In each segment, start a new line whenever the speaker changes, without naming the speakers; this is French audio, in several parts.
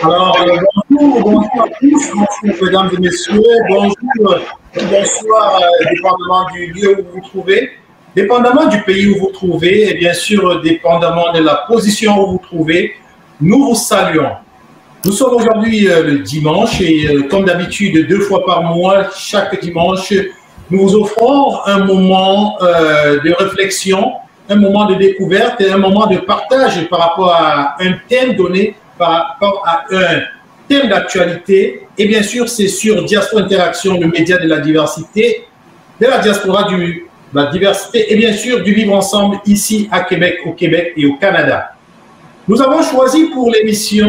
Alors, bonjour à tous, bonjour mesdames et messieurs, bonsoir, dépendamment du lieu où vous vous trouvez, dépendamment du pays où vous vous trouvez et bien sûr, dépendamment de la position où vous vous trouvez, nous vous saluons. Nous sommes aujourd'hui le dimanche et comme d'habitude, 2 fois par mois, chaque dimanche, nous vous offrons un moment de réflexion, un moment de découverte et un moment de partage par rapport à un thème donné, par rapport à un thème d'actualité. Et bien sûr, c'est sur Diaspora Interaction, le média de la diversité, de la diaspora de la diversité et bien sûr du vivre ensemble ici à Québec, au Québec et au Canada. Nous avons choisi pour l'émission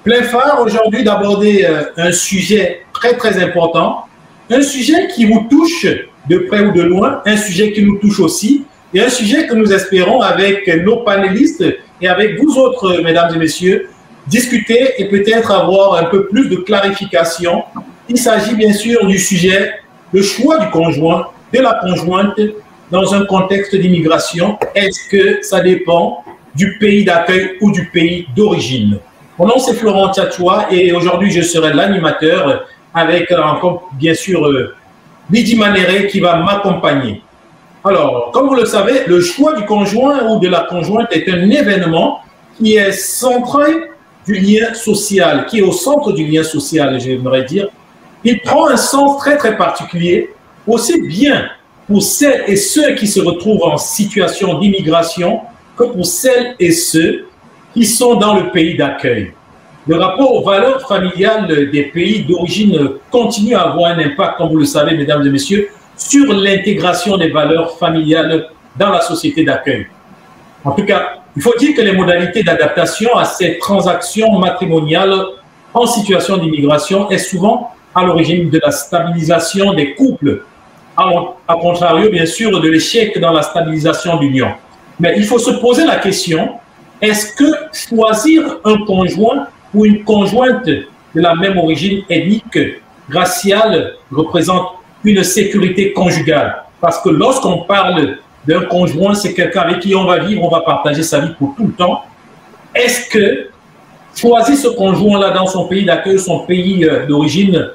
Plein Phare aujourd'hui d'aborder un sujet très important, un sujet qui vous touche de près ou de loin, un sujet qui nous touche aussi et un sujet que nous espérons avec nos panélistes et avec vous autres, mesdames et messieurs, discuter et peut-être avoir un peu plus de clarification. Il s'agit bien sûr du sujet, le choix du conjoint, de la conjointe dans un contexte d'immigration. Est-ce que ça dépend du pays d'accueil ou du pays d'origine? Mon nom c'est Florent Tchatchoua et aujourd'hui je serai l'animateur avec bien sûr Lydie Manéré qui va m'accompagner. Alors, comme vous le savez, le choix du conjoint ou de la conjointe est un événement qui est centré du lien social, qui est au centre du lien social, j'aimerais dire. Il prend un sens très particulier, aussi bien pour celles et ceux qui se retrouvent en situation d'immigration que pour celles et ceux qui sont dans le pays d'accueil. Le rapport aux valeurs familiales des pays d'origine continue à avoir un impact, comme vous le savez, mesdames et messieurs, sur l'intégration des valeurs familiales dans la société d'accueil. En tout cas, il faut dire que les modalités d'adaptation à ces transactions matrimoniales en situation d'immigration est souvent à l'origine de la stabilisation des couples, à contrario, bien sûr, de l'échec dans la stabilisation d'union. Mais il faut se poser la question, est-ce que choisir un conjoint ou une conjointe de la même origine ethnique, raciale, représente une sécurité conjugale? Parce que lorsqu'on parle d'un conjoint, c'est quelqu'un avec qui on va vivre, on va partager sa vie pour tout le temps. Est-ce que choisir ce conjoint-là dans son pays d'accueil, son pays d'origine,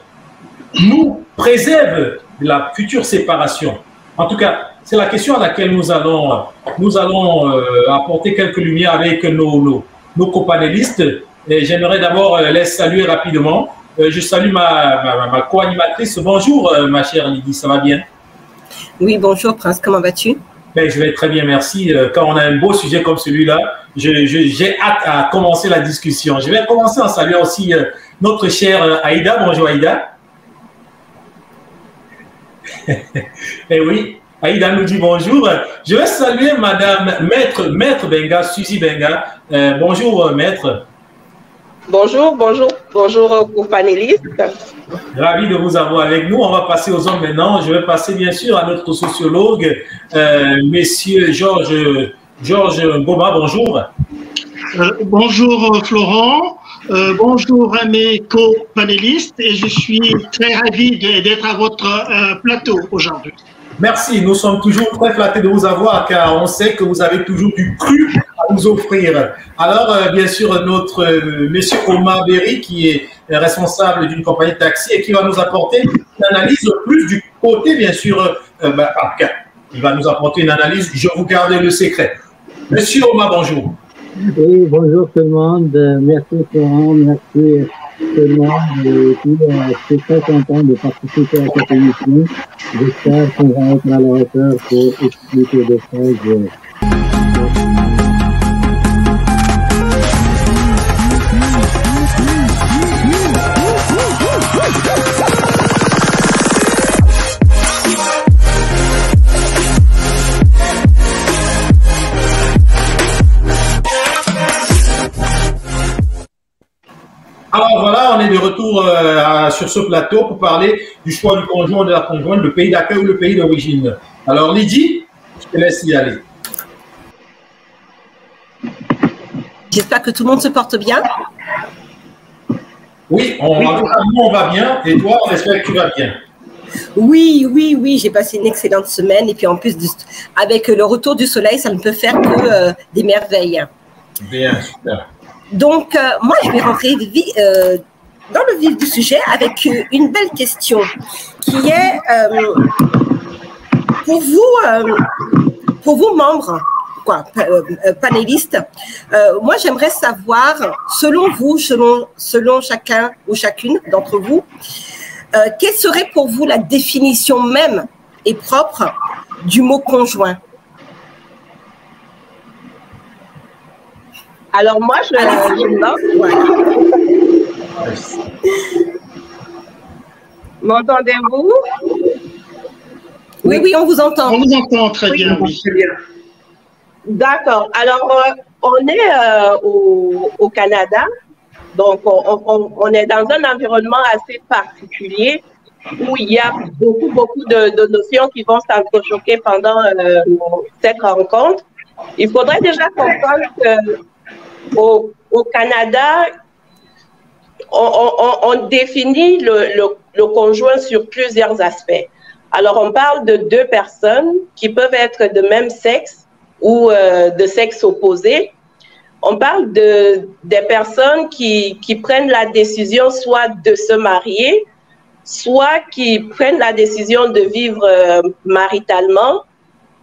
nous préserve de la future séparation? En tout cas, c'est la question à laquelle nous allons apporter quelques lumières avec nos copanélistes. Et j'aimerais d'abord les saluer rapidement. Je salue ma co-animatrice. Bonjour, ma chère Lydie, ça va bien?
Oui, bonjour Prince, comment vas-tu?
Ben, je vais très bien, merci. Quand on a un beau sujet comme celui-là, j'ai hâte à commencer la discussion. Je vais commencer en saluant aussi notre chère Aïda. Bonjour Aïda. Eh oui, Aïda nous dit bonjour. Je vais saluer Madame Maître Benga, Suzy Benga. Bonjour Maître.
Bonjour aux panélistes.
Ravi de vous avoir avec nous. On va passer aux hommes maintenant. Je vais passer bien sûr à notre sociologue, Monsieur Georges Goma. Bonjour.
Bonjour Florent. Bonjour à mes co-panélistes et je suis très ravi d'être à votre plateau aujourd'hui.
Merci, nous sommes toujours très flattés de vous avoir car on sait que vous avez toujours du cru à nous offrir. Alors, bien sûr, notre monsieur Omar Berry qui est responsable d'une compagnie de taxi et qui va nous apporter une analyse plus du côté, bien sûr, il va nous apporter une analyse, je vous garde le secret. Monsieur Omar, bonjour.
Oui, bonjour tout le monde, merci Florent, merci tout le monde, et puis je suis très content de participer à cette émission. J'espère qu'on va être à la hauteur pour expliquer des choses.
Alors voilà, on est de retour sur ce plateau pour parler du choix du conjoint ou de la conjointe, le pays d'accueil ou le pays d'origine. Alors Lydie, je te laisse y aller.
J'espère que tout le monde se porte bien.
Oui, on va bien. Et toi, on espère que tu vas bien.
Oui, j'ai passé une excellente semaine. Et puis en plus, avec le retour du soleil, ça ne peut faire que des merveilles.
Bien, super.
Donc, moi, je vais rentrer dans le vif du sujet avec une belle question qui est pour vous membres, panélistes, moi, j'aimerais savoir, selon vous, selon chacun ou chacune d'entre vous, quelle serait pour vous la définition même et propre du mot conjoint?
Alors moi, je lance. M'entendez-vous?
Oui, on vous entend.
On vous entend très bien, oui.
D'accord. Alors, on est au Canada. Donc, on est dans un environnement assez particulier où il y a beaucoup de notions qui vont s'entrechoquer pendant cette rencontre. Il faudrait déjà comprendre qu'au Canada, on définit le conjoint sur plusieurs aspects. Alors, on parle de deux personnes qui peuvent être de même sexe ou de sexe opposé. On parle des personnes qui prennent la décision soit de se marier, soit qui prennent la décision de vivre maritalement,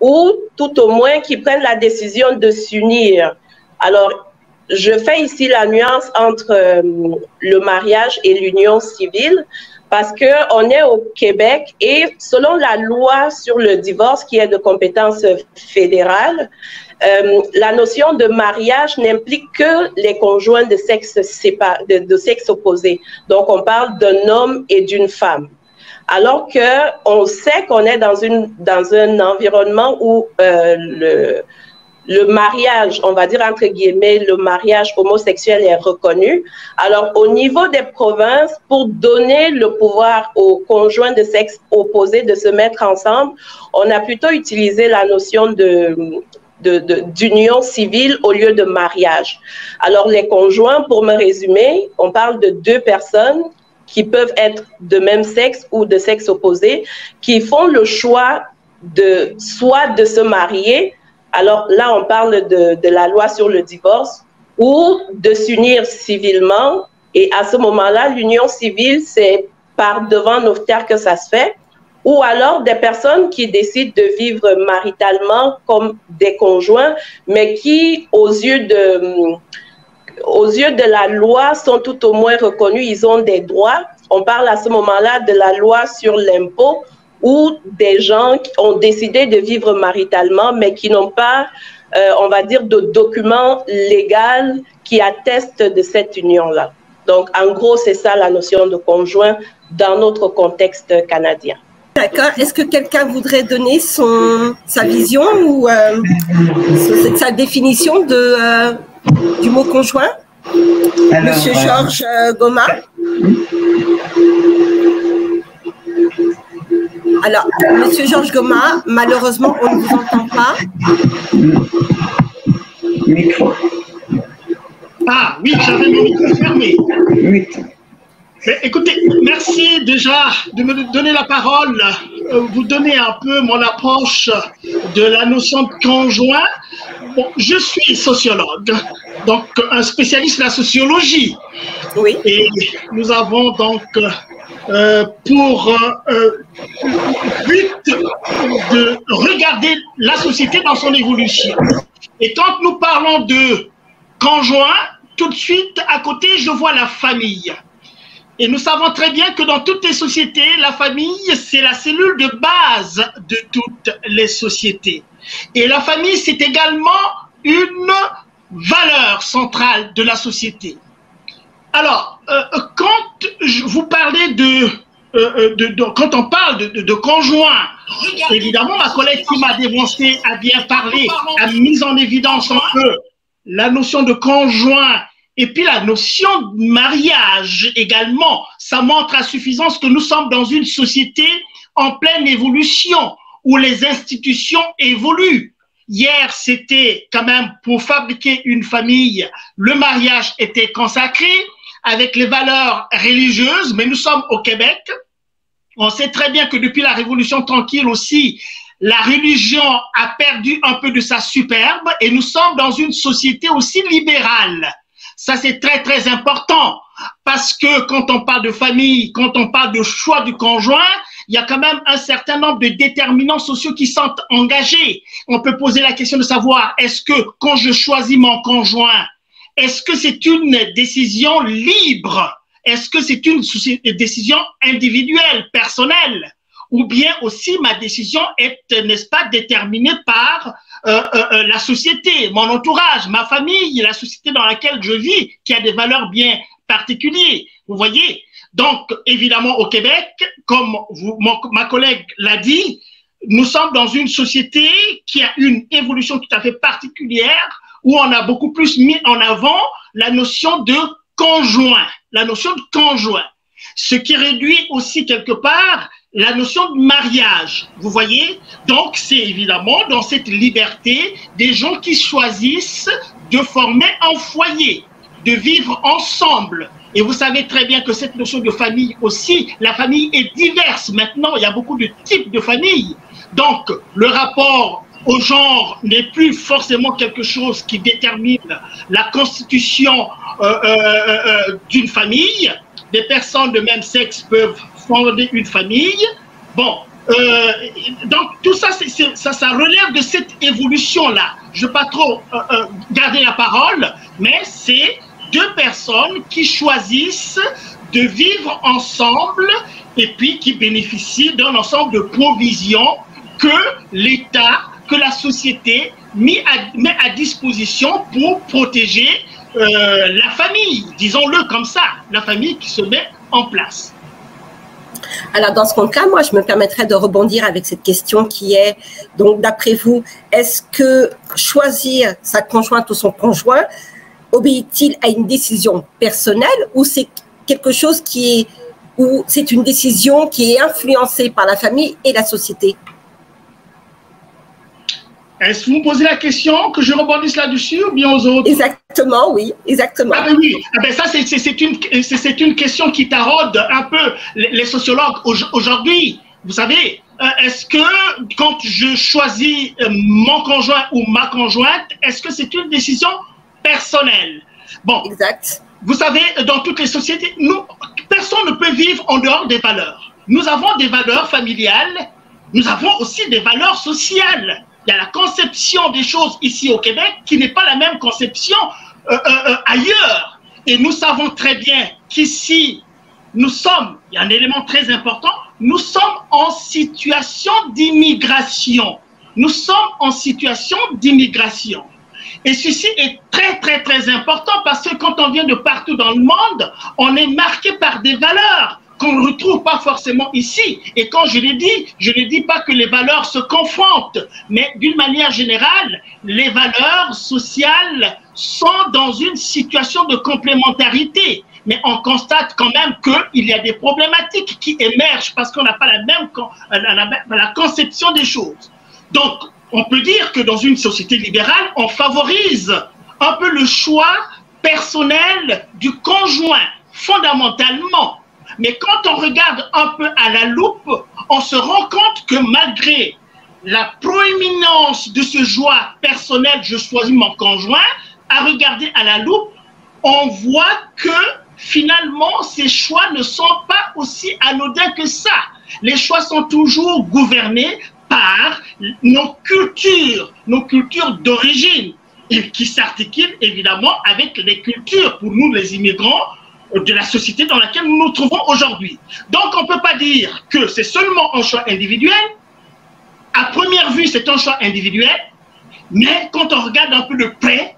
ou tout au moins qui prennent la décision de s'unir. Alors, je fais ici la nuance entre le mariage et l'union civile parce qu'on est au Québec et selon la loi sur le divorce qui est de compétence fédérale, la notion de mariage n'implique que les conjoints de sexe opposé. Donc, on parle d'un homme et d'une femme. Alors qu'on sait qu'on est dans un environnement où le mariage, on va dire entre guillemets, le mariage homosexuel est reconnu. Alors, au niveau des provinces, pour donner le pouvoir aux conjoints de sexe opposé de se mettre ensemble, on a plutôt utilisé la notion d'union civile au lieu de mariage. Alors, les conjoints, pour me résumer, on parle de deux personnes qui peuvent être de même sexe ou de sexe opposé, qui font le choix soit de se marier. Alors là, on parle de la loi sur le divorce ou de s'unir civilement. Et à ce moment-là, l'union civile, c'est par devant notaire que ça se fait. Ou alors des personnes qui décident de vivre maritalement comme des conjoints, mais qui, aux yeux de la loi, sont tout au moins reconnus, ils ont des droits. On parle à ce moment-là de la loi sur l'impôt, où des gens qui ont décidé de vivre maritalement, mais qui n'ont pas, on va dire, de documents légaux qui attestent de cette union-là. Donc, en gros, c'est ça la notion de conjoint dans notre contexte canadien.
D'accord. Est-ce que quelqu'un voudrait donner sa vision ou sa définition du mot conjoint? Alors, Monsieur Georges Goma. Alors, Monsieur Georges Goma, malheureusement, on ne vous entend pas.
Micro.
Ah oui, j'avais mon micro fermé.
Oui.
Mais écoutez, merci déjà de me donner la parole, vous donner un peu mon approche de la notion de conjoint. Bon, je suis sociologue, donc un spécialiste de la sociologie.
Oui.
Et nous avons donc pour but de regarder la société dans son évolution. Et quand nous parlons de conjoint, tout de suite à côté, je vois la famille. Et nous savons très bien que dans toutes les sociétés, la famille, c'est la cellule de base de toutes les sociétés. Et la famille, c'est également une valeur centrale de la société. Alors, quand vous parlez quand on parle de conjoint, évidemment, ma collègue qui m'a dévancé a bien parlé, a mis en évidence un peu la notion de conjoint Et puis la notion de mariage également, ça montre à suffisance que nous sommes dans une société en pleine évolution, où les institutions évoluent. Hier, c'était quand même pour fabriquer une famille, le mariage était consacré avec les valeurs religieuses, mais nous sommes au Québec. On sait très bien que depuis la Révolution tranquille aussi, la religion a perdu un peu de sa superbe et nous sommes dans une société aussi libérale. Ça, c'est très, très important parce que quand on parle de famille, quand on parle de choix du conjoint, il y a quand même un certain nombre de déterminants sociaux qui sont engagés. On peut poser la question de savoir, est-ce que quand je choisis mon conjoint, est-ce que c'est une décision libre? Est-ce que c'est une décision individuelle, personnelle? Ou bien aussi ma décision est, n'est-ce pas, déterminée par la société, mon entourage, ma famille, la société dans laquelle je vis, qui a des valeurs bien particulières. Vous voyez? Donc, évidemment, au Québec, comme ma collègue l'a dit, nous sommes dans une société qui a une évolution tout à fait particulière, où on a beaucoup plus mis en avant la notion de conjoint, ce qui réduit aussi quelque part la notion de mariage, vous voyez? Donc, c'est évidemment dans cette liberté des gens qui choisissent de former un foyer, de vivre ensemble. Et vous savez très bien que cette notion de famille aussi, la famille est diverse maintenant, il y a beaucoup de types de familles. Donc, le rapport au genre n'est plus forcément quelque chose qui détermine la constitution d'une famille. Des personnes de même sexe peuvent fonder une famille. Bon, donc tout ça, ça relève de cette évolution-là. Je ne veux pas trop garder la parole, mais c'est deux personnes qui choisissent de vivre ensemble et puis qui bénéficient d'un ensemble de provisions que l'État, que la société met à disposition pour protéger la famille, disons-le comme ça, la famille qui se met en place.
Alors, dans ce cas, moi, je me permettrais de rebondir avec cette question qui est, donc, d'après vous, est-ce que choisir sa conjointe ou son conjoint obéit-il à une décision personnelle ou c'est quelque chose qui est, ou c'est une décision qui est influencée par la famille et la société?
Est-ce que vous me posez la question, que je rebondisse là-dessus ou bien aux autres?
Exactement, oui, exactement.
Ah ben oui, ah ben ça c'est une question qui taraude un peu les sociologues aujourd'hui. Vous savez, est-ce que quand je choisis mon conjoint ou ma conjointe, est-ce que c'est une décision personnelle? Bon,
exact.
Vous savez, dans toutes les sociétés, personne ne peut vivre en dehors des valeurs. Nous avons des valeurs familiales, nous avons aussi des valeurs sociales. Il y a la conception des choses ici au Québec qui n'est pas la même conception ailleurs. Et nous savons très bien qu'ici, nous sommes, il y a un élément très important, nous sommes en situation d'immigration. Nous sommes en situation d'immigration. Et ceci est très, très, très important parce que quand on vient de partout dans le monde, on est marqué par des valeurs qu'on ne retrouve pas forcément ici. Et quand je l'ai dit, je ne dis pas que les valeurs se confrontent, mais d'une manière générale, les valeurs sociales sont dans une situation de complémentarité. Mais on constate quand même qu'il y a des problématiques qui émergent parce qu'on n'a pas la conception des choses. Donc, on peut dire que dans une société libérale, on favorise un peu le choix personnel du conjoint, fondamentalement. Mais quand on regarde un peu à la loupe, on se rend compte que malgré la proéminence de ce choix personnel, je choisis mon conjoint, à regarder à la loupe, on voit que finalement, ces choix ne sont pas aussi anodins que ça. Les choix sont toujours gouvernés par nos cultures d'origine, et qui s'articulent évidemment avec les cultures, pour nous les immigrants, de la société dans laquelle nous nous trouvons aujourd'hui. Donc on ne peut pas dire que c'est seulement un choix individuel. À première vue, c'est un choix individuel, mais quand on regarde un peu de près,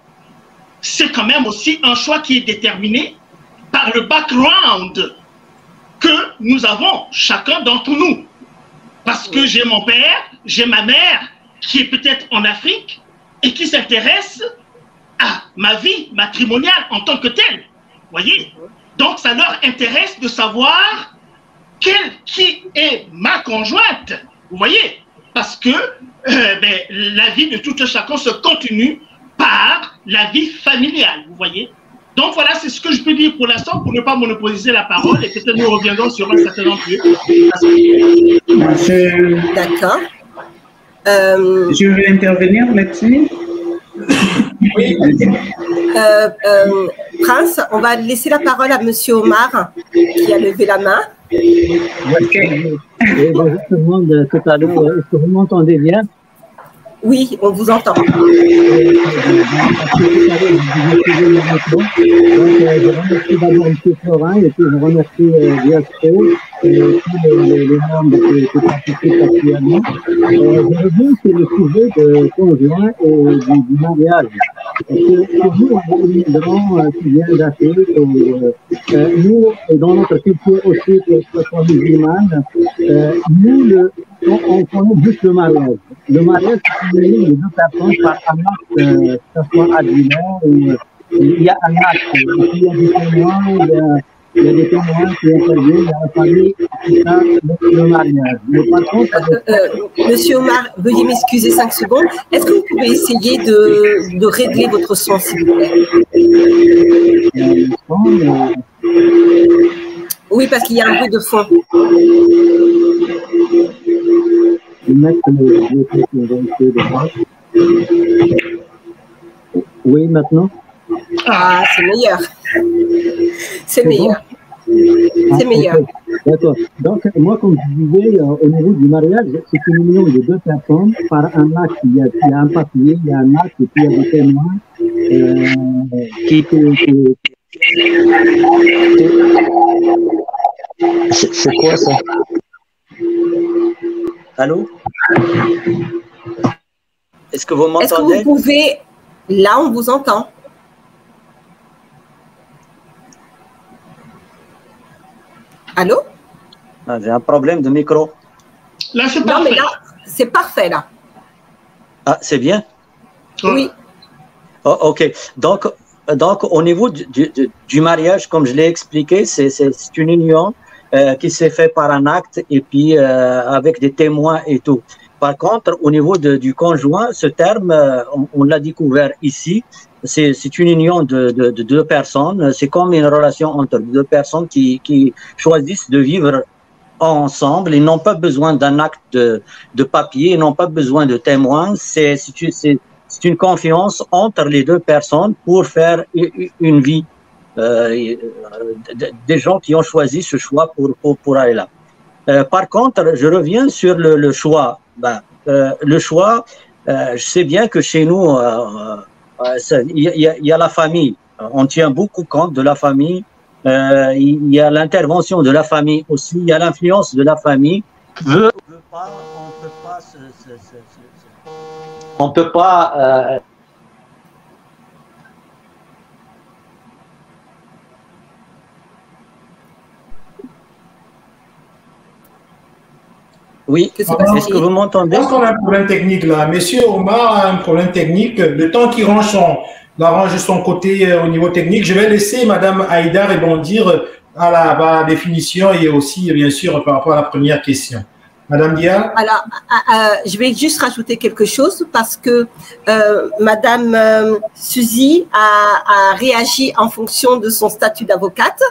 c'est quand même aussi un choix qui est déterminé par le background que nous avons, chacun d'entre nous. Parce que j'ai mon père, j'ai ma mère, qui est peut-être en Afrique, et qui s'intéresse à ma vie matrimoniale en tant que telle. Voyez? Donc, ça leur intéresse de savoir qui est ma conjointe. Vous voyez? Parce que la vie de tout un chacun se continue par la vie familiale. Vous voyez? Donc, voilà, c'est ce que je peux dire pour l'instant pour ne pas monopoliser la parole et peut-être nous reviendrons sur un certain nombre de...
D'accord.
Je veux intervenir là-dessus.
Oui.
Prince, on va laisser la parole à Monsieur Omar qui a levé la main.
Bonjour tout le monde, tout à l'heure. Est-ce que vous m'entendez bien?
Oui, on vous entend.
Donc, je remercie d'abord M. Florin et puis je remercie Diastro et tous les membres qui participent actuellement. Je reviens sur le sujet de conjoint et du mariage. Parce que pour nous, les immigrants qui viennent d'Afrique, nous, dans notre culture aussi, que ce soit musulmane, nous, on connaît juste le mariage. Le mariage, c'est une union de deux personnes par un acte, que ce soit adulaire ou il y a un acte. Il y a des témoins, il y a des témoins qui interviennent, il y a la famille, c'est ça, le mariage. Mais par contre,
Monsieur Omar, veuillez m'excuser 5 secondes. Est-ce que vous pouvez essayer de régler votre son, s'il vous plaît? Oui, parce qu'il y a un peu de fond.
Oui, maintenant?
Ah, c'est meilleur. C'est meilleur. C'est meilleur.
D'accord. Donc, moi, comme je disais, au niveau du mariage, c'est une union de deux personnes par un acte. Il y a un papier, il y a un acte, et puis il y a des témoins
C'est quoi ça? Allô? Est-ce que vous m'entendez?
Est-ce que vous pouvez... Là, on vous entend. Allô?
Ah, j'ai un problème de micro.
Là, c'est
parfait. Non, mais là, c'est parfait, là.
Ah, c'est bien?
Oui.
Oh, ok. Donc, au niveau du mariage, comme je l'ai expliqué, c'est une union qui s'est faite par un acte et puis avec des témoins et tout. Par contre, au niveau du conjoint, ce terme, on l'a découvert ici. C'est une union de deux personnes. C'est comme une relation entre deux personnes qui choisissent de vivre ensemble. Ils n'ont pas besoin d'un acte de papier, ils n'ont pas besoin de témoins. C'est une confiance entre les deux personnes pour faire une vie. Des gens qui ont choisi ce choix pour aller là. Par contre, je reviens sur le choix. Le choix, je sais bien que chez nous, il y a la famille. On tient beaucoup compte de la famille. Il y a l'intervention de la famille aussi. Il y a l'influence de la famille. On peut pas. Oui, est-ce que vous m'entendez?
Je pense qu'on a un problème technique là. Monsieur Omar a un problème technique. Le temps qu'il range son côté au niveau technique, je vais laisser Madame Aïda rebondir à la définition et aussi, bien sûr, par rapport à la première question. Madame Dia?
Alors, je vais juste rajouter quelque chose parce que Madame Suzy a réagi en fonction de son statut d'avocate.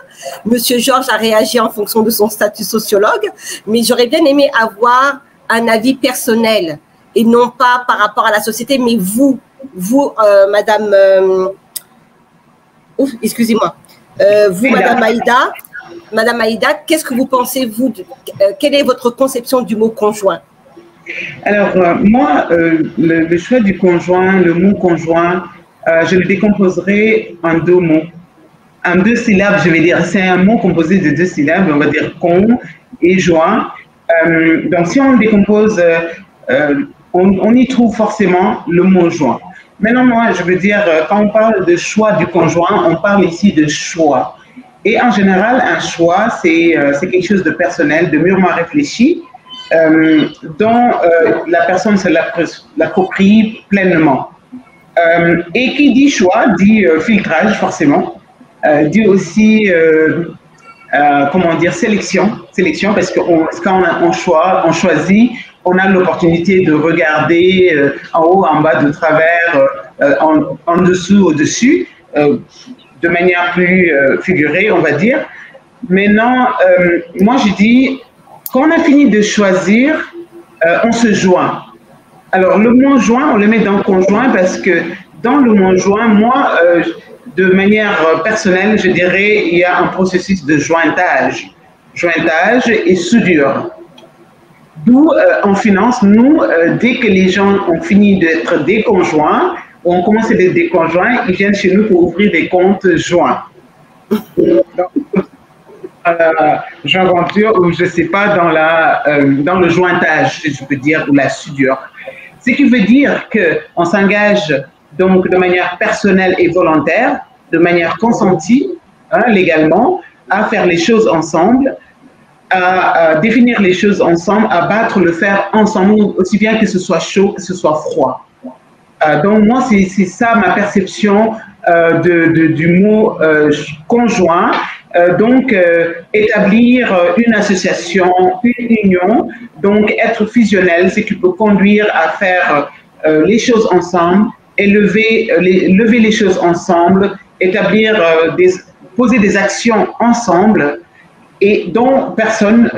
Monsieur Georges a réagi en fonction de son statut sociologue. Mais j'aurais bien aimé avoir un avis personnel et non pas par rapport à la société, mais vous, Madame... excusez-moi. Vous, Madame Aïda... Madame Aïda, qu'est-ce que vous pensez, vous, quelle est votre conception du mot conjoint?
Alors, moi, le choix du conjoint, le mot conjoint, je le décomposerai en deux mots. En deux syllabes, je vais dire. C'est un mot composé de deux syllabes, on va dire con et joint. Donc, si on le décompose, on y trouve forcément le mot joint. Maintenant, moi, je veux dire, quand on parle de choix du conjoint, on parle ici de choix. Et en général, un choix, c'est quelque chose de personnel, de mûrement réfléchi, dont la personne se l'approprie pleinement. Et qui dit choix, dit filtrage forcément, dit aussi, comment dire, sélection, parce que quand on choisit, on a l'opportunité de regarder en haut, en bas, de travers, en dessous, au-dessus, de manière plus figurée, on va dire. Maintenant, moi je dis, quand on a fini de choisir, on se joint. Alors, le mot joint, on le met dans conjoint parce que dans le mot joint, moi, de manière personnelle, je dirais, il y a un processus de jointage et soudure. D'où, en finance, nous, dès que les gens ont fini d'être des conjoints, ou on commence à être des conjoints, ils viennent chez nous pour ouvrir des comptes joints. J'aventure, ou je ne sais pas, dans le jointage, je peux dire, ou la soudure. Ce qui veut dire qu'on s'engage donc de manière personnelle et volontaire, de manière consentie, légalement, à faire les choses ensemble, à définir les choses ensemble, à battre le fer ensemble, aussi bien que ce soit chaud, que ce soit froid. Donc moi, c'est ça ma perception du mot conjoint. Donc, établir une association, une union, donc être fusionnel, ce qui peut conduire à faire les choses ensemble, lever les choses ensemble, poser des actions ensemble et dont personne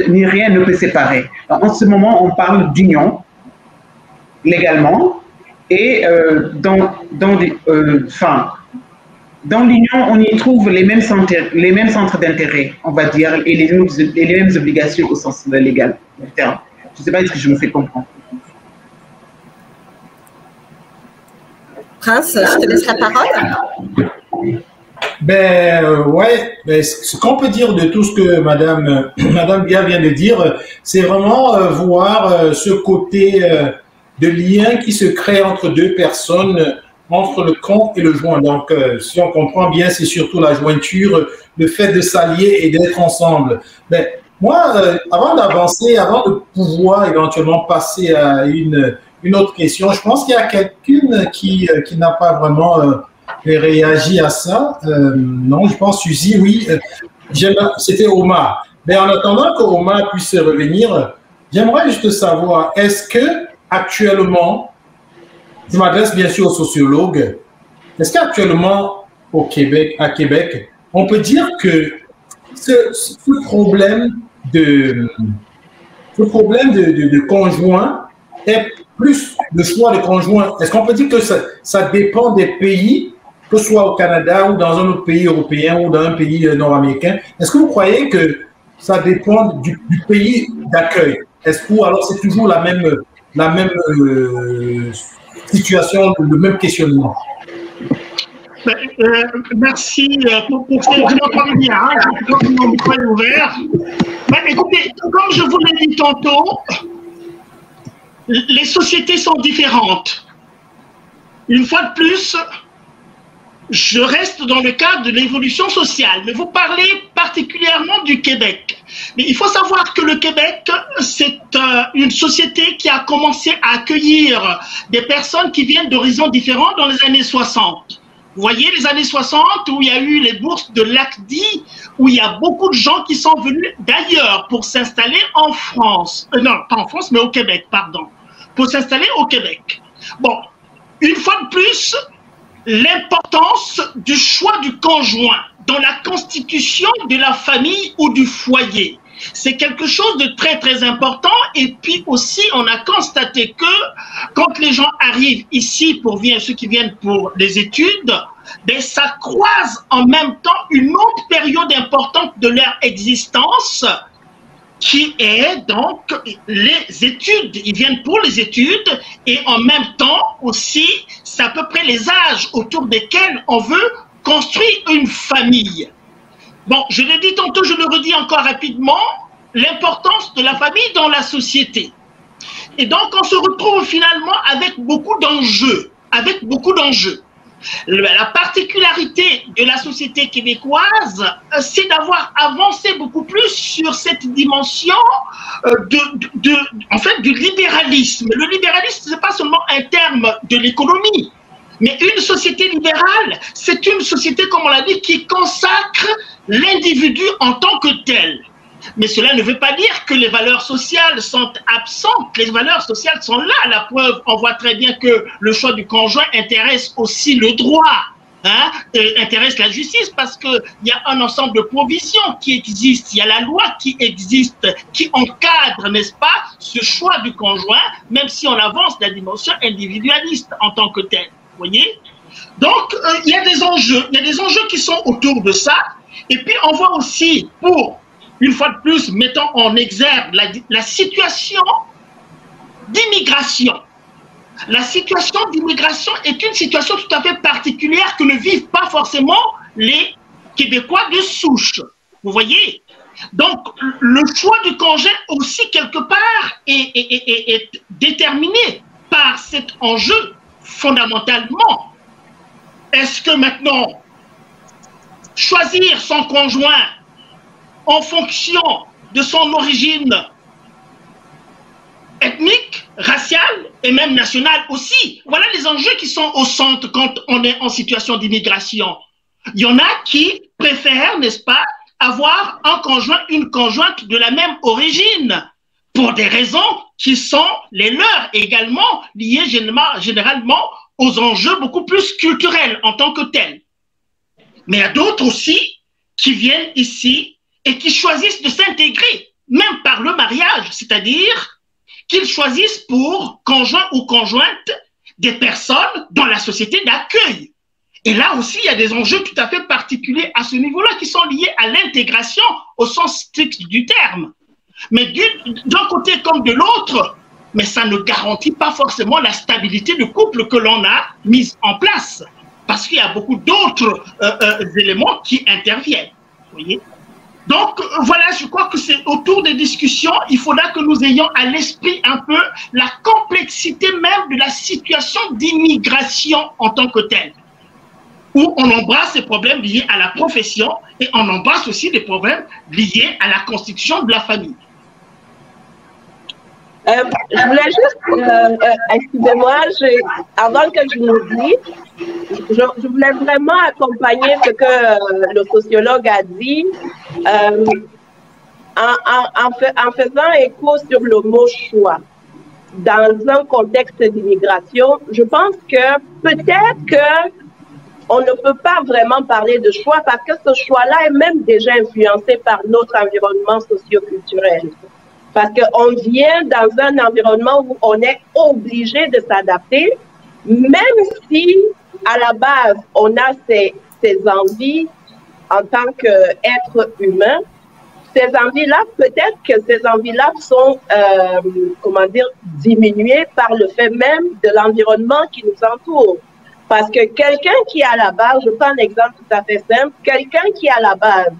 ni rien ne peut séparer. En ce moment, on parle d'union légalement et dans l'union, on y trouve les mêmes centres d'intérêt, on va dire, et les mêmes obligations au sens légal du terme. Je ne sais pas si je me fais comprendre.
Prince, je te laisse la parole.
Ouais, ce qu'on peut dire de tout ce que Madame Bia vient de dire, c'est vraiment voir ce côté de lien qui se crée entre deux personnes, entre le con et le joint. Donc, si on comprend bien, c'est surtout la jointure, le fait de s'allier et d'être ensemble. Ben, moi, avant d'avancer, avant de pouvoir éventuellement passer à une autre question, je pense qu'il y a quelqu'une qui n'a pas vraiment réagi à ça. Non, je pense, Suzy, oui. C'était Omar. Mais en attendant qu'Omar puisse revenir, j'aimerais juste savoir, est-ce que actuellement, je m'adresse bien sûr aux sociologues. Est-ce qu'actuellement, à Québec, on peut dire que ce problème de conjoint est plus le choix de conjoint? Est-ce qu'on peut dire que ça dépend des pays, que ce soit au Canada ou dans un autre pays européen ou dans un pays nord-américain? Est-ce que vous croyez que ça dépend du pays d'accueil? Ou alors c'est toujours la même situation, le même questionnement?
Merci pour cette première. Je crois que mon micro est ouvert. Écoutez, comme je vous l'ai dit tantôt, les sociétés sont différentes. Une fois de plus, je reste dans le cadre de l'évolution sociale, mais vous parlez particulièrement du Québec. Mais il faut savoir que le Québec, c'est une société qui a commencé à accueillir des personnes qui viennent d'horizons différents dans les années 60. Vous voyez, les années 60, où il y a eu les bourses de l'ACDI, où il y a beaucoup de gens qui sont venus d'ailleurs pour s'installer en France. Non, pas en France, mais au Québec, pardon. Pour s'installer au Québec. Bon, une fois de plus, l'importance du choix du conjoint dans la constitution de la famille ou du foyer. C'est quelque chose de très très important. Et puis aussi, on a constaté que quand les gens arrivent ici ceux qui viennent pour les études, ben ça croise en même temps une autre période importante de leur existence qui est donc les études. Ils viennent pour les études et en même temps aussi, c'est à peu près les âges autour desquels on veut construire une famille. Bon, je l'ai dit tantôt, je le redis encore rapidement, l'importance de la famille dans la société. Et donc, on se retrouve finalement avec beaucoup d'enjeux, La particularité de la société québécoise, c'est d'avoir avancé beaucoup plus sur cette dimension du libéralisme. Le libéralisme, ce n'est pas seulement un terme de l'économie, Mais une société libérale, c'est une société, comme on l'a dit, qui consacre l'individu en tant que tel. Mais cela ne veut pas dire que les valeurs sociales sont absentes. Les valeurs sociales sont là. La preuve, on voit très bien que le choix du conjoint intéresse aussi le droit, hein, intéresse la justice, parce qu'il y a un ensemble de provisions qui existent. Il y a la loi qui existe, qui encadre, n'est-ce pas, ce choix du conjoint, même si on avance la dimension individualiste en tant que tel. Vous voyez? Donc, il y a des enjeux qui sont autour de ça. Et puis, on voit aussi, une fois de plus, mettons en exergue la situation d'immigration. La situation d'immigration est une situation tout à fait particulière que ne vivent pas forcément les Québécois de souche. Vous voyez? Donc, le choix du conjoint aussi, quelque part, est déterminé par cet enjeu fondamentalement. Est-ce que maintenant, choisir son conjoint en fonction de son origine ethnique, raciale et même nationale aussi. Voilà les enjeux qui sont au centre quand on est en situation d'immigration. Il y en a qui préfèrent, n'est-ce pas, avoir un conjoint, une conjointe de la même origine pour des raisons qui sont les leurs, également liées généralement aux enjeux beaucoup plus culturels en tant que tels. Mais il y a d'autres aussi qui viennent ici et qui choisissent de s'intégrer, même par le mariage, c'est-à-dire qu'ils choisissent pour conjoint ou conjointe des personnes dans la société d'accueil. Et là aussi, il y a des enjeux tout à fait particuliers à ce niveau-là qui sont liés à l'intégration au sens strict du terme. Mais d'un côté comme de l'autre, mais ça ne garantit pas forcément la stabilité de couple que l'on a mise en place, parce qu'il y a beaucoup d'autres éléments qui interviennent. Vous voyez? Donc, voilà, je crois que c'est autour des discussions, il faudra que nous ayons à l'esprit un peu la complexité même de la situation d'immigration en tant que telle, où on embrasse les problèmes liés à la profession et on embrasse aussi des problèmes liés à la constitution de la famille.
Je voulais juste, excusez-moi, avant que je nous dise, je voulais vraiment accompagner ce que le sociologue a dit en faisant écho sur le mot choix. Dans un contexte d'immigration, je pense que peut-être que on ne peut pas vraiment parler de choix parce que ce choix-là est même déjà influencé par notre environnement socio-culturel. Parce qu'on vient dans un environnement où on est obligé de s'adapter, même si à la base on a ces envies en tant qu'être humain. Ces envies-là, peut-être que ces envies-là sont, comment dire, diminuées par le fait même de l'environnement qui nous entoure. Parce que quelqu'un qui à la base, je prends un exemple tout à fait simple, quelqu'un qui à la base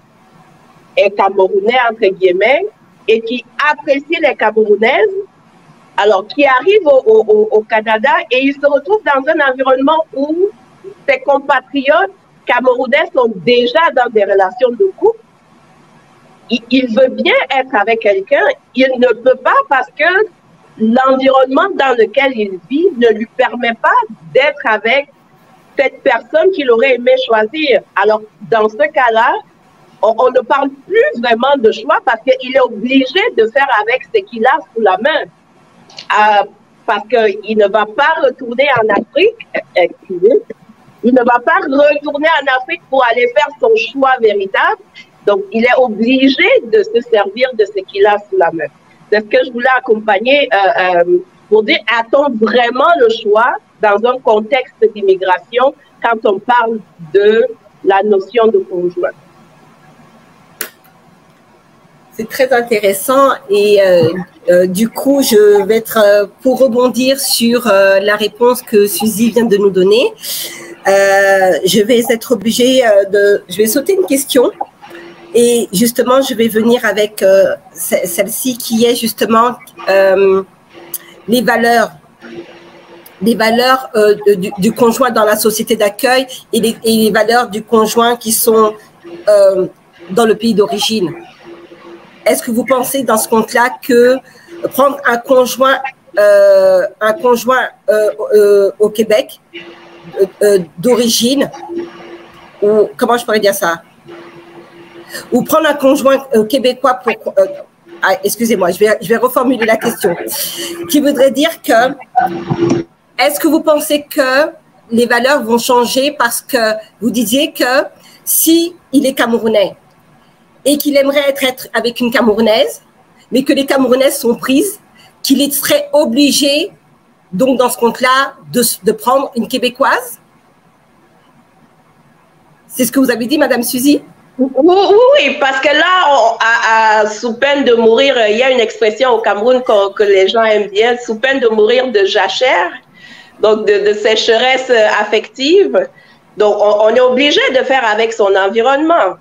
est camerounais, entre guillemets, et qui apprécie les Camerounaises, alors qui arrive au Canada et il se retrouve dans un environnement où ses compatriotes camerounais sont déjà dans des relations de couple. Il veut bien être avec quelqu'un, il ne peut pas parce que l'environnement dans lequel il vit ne lui permet pas d'être avec cette personne qu'il aurait aimé choisir. Alors, dans ce cas-là, on ne parle plus vraiment de choix parce qu'il est obligé de faire avec ce qu'il a sous la main. Parce qu'il ne va pas retourner en Afrique, il ne va pas retourner en Afrique pour aller faire son choix véritable. Donc, il est obligé de se servir de ce qu'il a sous la main. C'est ce que je voulais accompagner pour dire, a-t-on vraiment le choix dans un contexte d'immigration quand on parle de la notion de conjoint?
C'est très intéressant et du coup, je vais être, pour rebondir sur la réponse que Suzy vient de nous donner, je vais être obligée je vais sauter une question et justement, je vais venir avec celle-ci qui est justement les valeurs du conjoint dans la société d'accueil et les valeurs du conjoint qui sont dans le pays d'origine. Est-ce que vous pensez dans ce compte-là que prendre un conjoint au Québec d'origine, ou comment je pourrais dire ça, ou prendre un conjoint québécois pour... excusez-moi, je vais reformuler la question, qui voudrait dire que, est-ce que vous pensez que les valeurs vont changer parce que vous disiez que si il est camerounais et qu'il aimerait être avec une Camerounaise, mais que les Camerounaises sont prises, qu'il serait obligé, donc dans ce compte-là, de prendre une Québécoise? C'est ce que vous avez dit, Madame Suzy?
Oui, parce que là, sous peine de mourir, il y a une expression au Cameroun que les gens aiment bien, sous peine de mourir de jachère, donc de sécheresse affective. Donc, on est obligé de faire avec son environnement.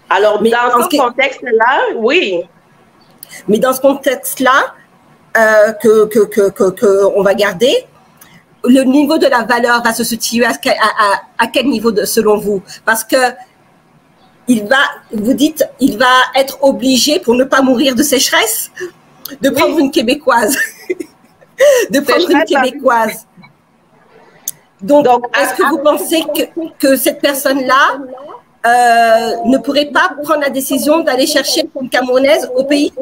Alors, mais dans ce contexte-là, oui.
Mais dans ce contexte-là, qu'on va garder, le niveau de la valeur va se situer à quel niveau selon vous? Parce que vous dites, il va être obligé, pour ne pas mourir de sécheresse, de prendre une Québécoise. De prendre une Québécoise. Donc est-ce que vous pensez que cette personne-là ne pourrait pas prendre la décision d'aller chercher une Camerounaise au pays?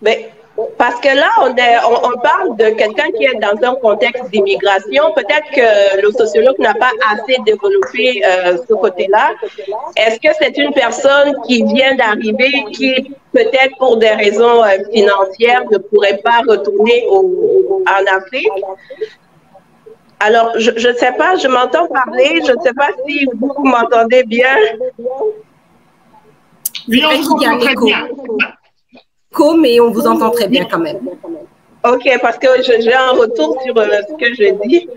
Mais parce que là, on parle de quelqu'un qui est dans un contexte d'immigration. Peut-être que le sociologue n'a pas assez développé ce côté-là. Est-ce que c'est une personne qui vient d'arriver, qui peut-être pour des raisons financières ne pourrait pas retourner en Afrique? Alors, je ne sais pas, je m'entends parler, je ne sais pas si vous m'entendez bien.
Oui, on vous entend très bien.
Mais on vous entend très bien quand même.
OK, parce que j'ai un retour sur ce que je dis.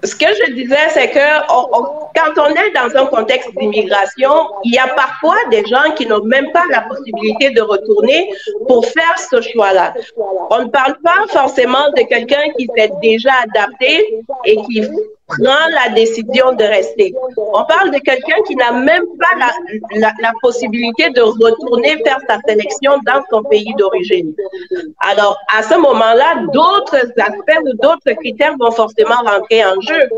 Ce que je disais, c'est que quand on est dans un contexte d'immigration, il y a parfois des gens qui n'ont même pas la possibilité de retourner pour faire ce choix-là. On ne parle pas forcément de quelqu'un qui s'est déjà adapté et qui prend la décision de rester. On parle de quelqu'un qui n'a même pas la possibilité de retourner faire sa sélection dans son pays d'origine. Alors, à ce moment-là, d'autres aspects ou d'autres critères vont forcément rentrer en jeu.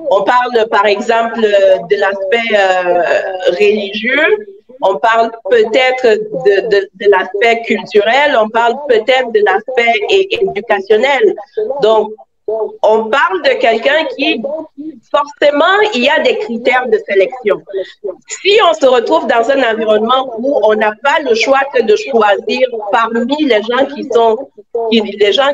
On parle, par exemple, de l'aspect religieux. On parle peut-être de l'aspect culturel. On parle peut-être de l'aspect éducationnel. Donc, on parle de quelqu'un qui, forcément, il y a des critères de sélection. Si on se retrouve dans un environnement où on n'a pas le choix que de choisir parmi les gens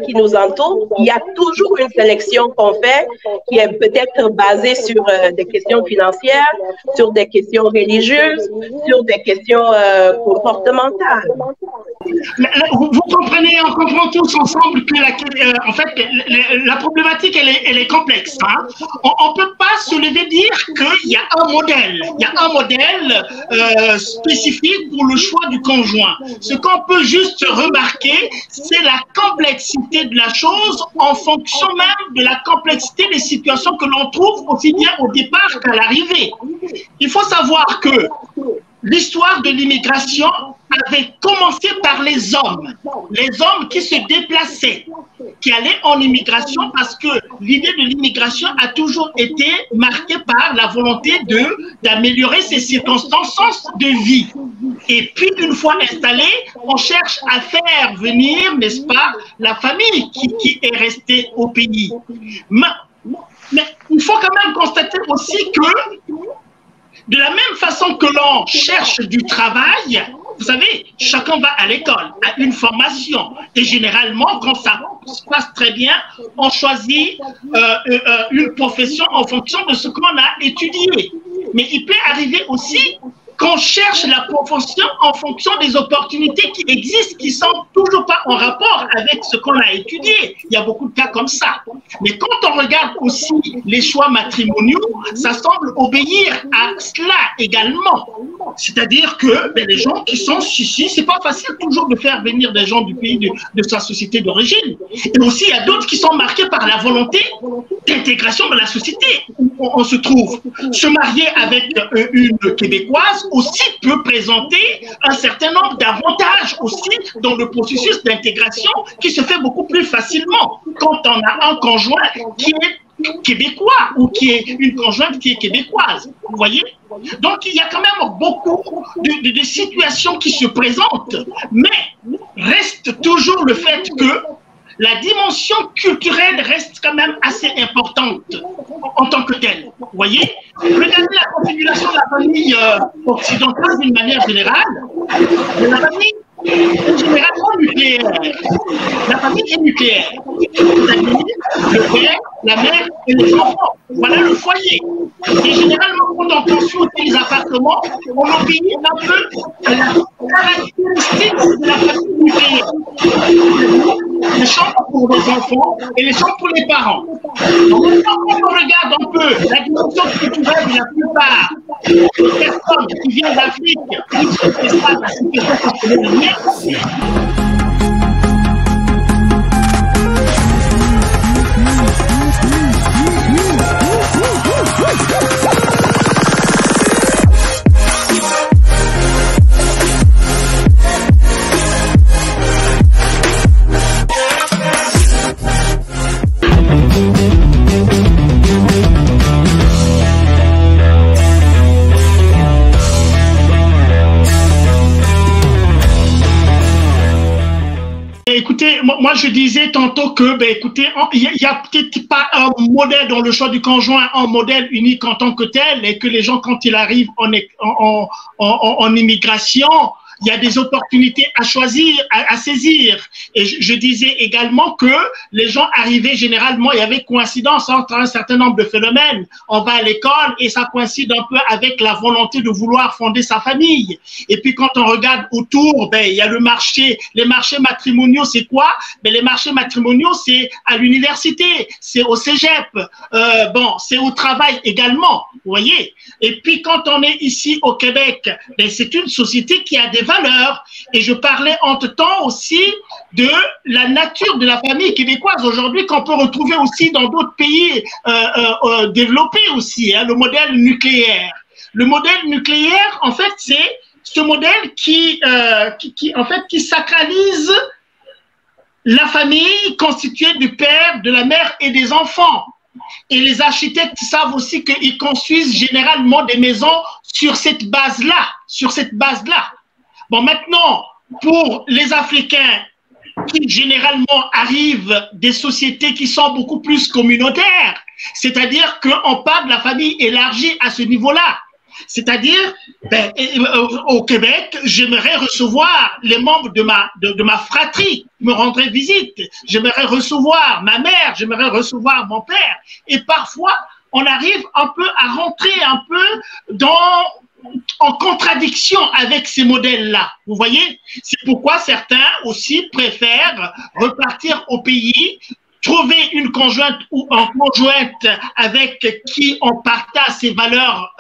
qui nous entourent, il y a toujours une sélection qu'on fait qui est peut-être basée sur des questions financières, sur des questions religieuses, sur des questions comportementales.
Vous comprenez, on comprend tous ensemble que en fait, la problématique, elle est complexe. Hein? On ne peut pas se lever dire qu'il y a un modèle. Il y a un modèle spécifique pour le choix du conjoint. Ce qu'on peut juste remarquer, c'est la complexité de la chose en fonction même de la complexité des situations que l'on trouve aussi bien au départ qu'à l'arrivée. Il faut savoir que l'histoire de l'immigration avait commencé par les hommes qui se déplaçaient, qui allaient en immigration parce que l'idée de l'immigration a toujours été marquée par la volonté d'améliorer ses circonstances de vie. Et puis, une fois installé, on cherche à faire venir, n'est-ce pas, la famille qui est restée au pays. Mais il faut quand même constater aussi que de la même façon que l'on cherche du travail, vous savez, chacun va à l'école, à une formation. Et généralement, quand ça se passe très bien, on choisit une profession en fonction de ce qu'on a étudié. Mais il peut arriver aussi qu'on cherche la profession en fonction des opportunités qui existent, qui ne sont toujours pas en rapport avec ce qu'on a étudié. Il y a beaucoup de cas comme ça. Mais quand on regarde aussi les choix matrimoniaux, ça semble obéir à cela également. C'est-à-dire que les gens qui sont ici, c'est pas facile toujours de faire venir des gens du pays de sa société d'origine. Et aussi, il y a d'autres qui sont marqués par la volonté d'intégration dans la société où on se trouve. Se marier avec une Québécoise aussi peut présenter un certain nombre d'avantages aussi dans le processus d'intégration qui se fait beaucoup plus facilement quand on a un conjoint qui est québécois ou qui est une conjointe qui est québécoise. Vous voyez? Donc, il y a quand même beaucoup de situations qui se présentent, mais reste toujours le fait que la dimension culturelle reste quand même assez importante en tant que telle. Vous voyez? Regardez la configuration de la famille occidentale d'une manière générale. La famille est généralement nucléaire. La famille est nucléaire. Le père, la mère et les enfants. Voilà le foyer. Et généralement, quand on construit les appartements, on obéit un peu à la caractéristique de la famille nucléaire. Les chambres pour les enfants et les chambres pour les parents. Donc, quand on regarde un peu la dimension culturelle de la plupart des personnes qui viennent d'Afrique, qui se présentent à la situation coloniale, écoutez, moi je disais tantôt que, ben, écoutez, il n'y a peut-être pas un modèle dans le choix du conjoint, un modèle unique en tant que tel, et que les gens, quand ils arrivent en immigration, il y a des opportunités à choisir, à saisir. Et je disais également que les gens arrivaient généralement, il y avait coïncidence entre un certain nombre de phénomènes. On va à l'école et ça coïncide un peu avec la volonté de vouloir fonder sa famille. Et puis quand on regarde autour, ben, il y a le marché, les marchés matrimoniaux, c'est quoi? Ben, les marchés matrimoniaux, c'est à l'université, c'est au cégep, bon, c'est au travail également, vous voyez. Et puis quand on est ici au Québec, ben, c'est une société qui a des valeurs. Et je parlais entre-temps aussi de la nature de la famille québécoise aujourd'hui qu'on peut retrouver aussi dans d'autres pays développés aussi, hein, le modèle nucléaire. Le modèle nucléaire, en fait, c'est ce modèle qui sacralise la famille constituée du père, de la mère et des enfants. Et les architectes savent aussi qu'ils construisent généralement des maisons sur cette base-là, Bon, maintenant, pour les Africains qui généralement arrivent des sociétés qui sont beaucoup plus communautaires, c'est-à-dire qu'on parle de la famille élargie à ce niveau-là. C'est-à-dire, ben, au Québec, j'aimerais recevoir les membres de ma fratrie, me rendraient visite. J'aimerais recevoir ma mère, j'aimerais recevoir mon père. Et parfois, on arrive un peu à rentrer un peu en contradiction avec ces modèles-là. Vous voyez? C'est pourquoi certains aussi préfèrent repartir au pays, trouver une conjointe ou un conjointe avec qui on partage ses valeurs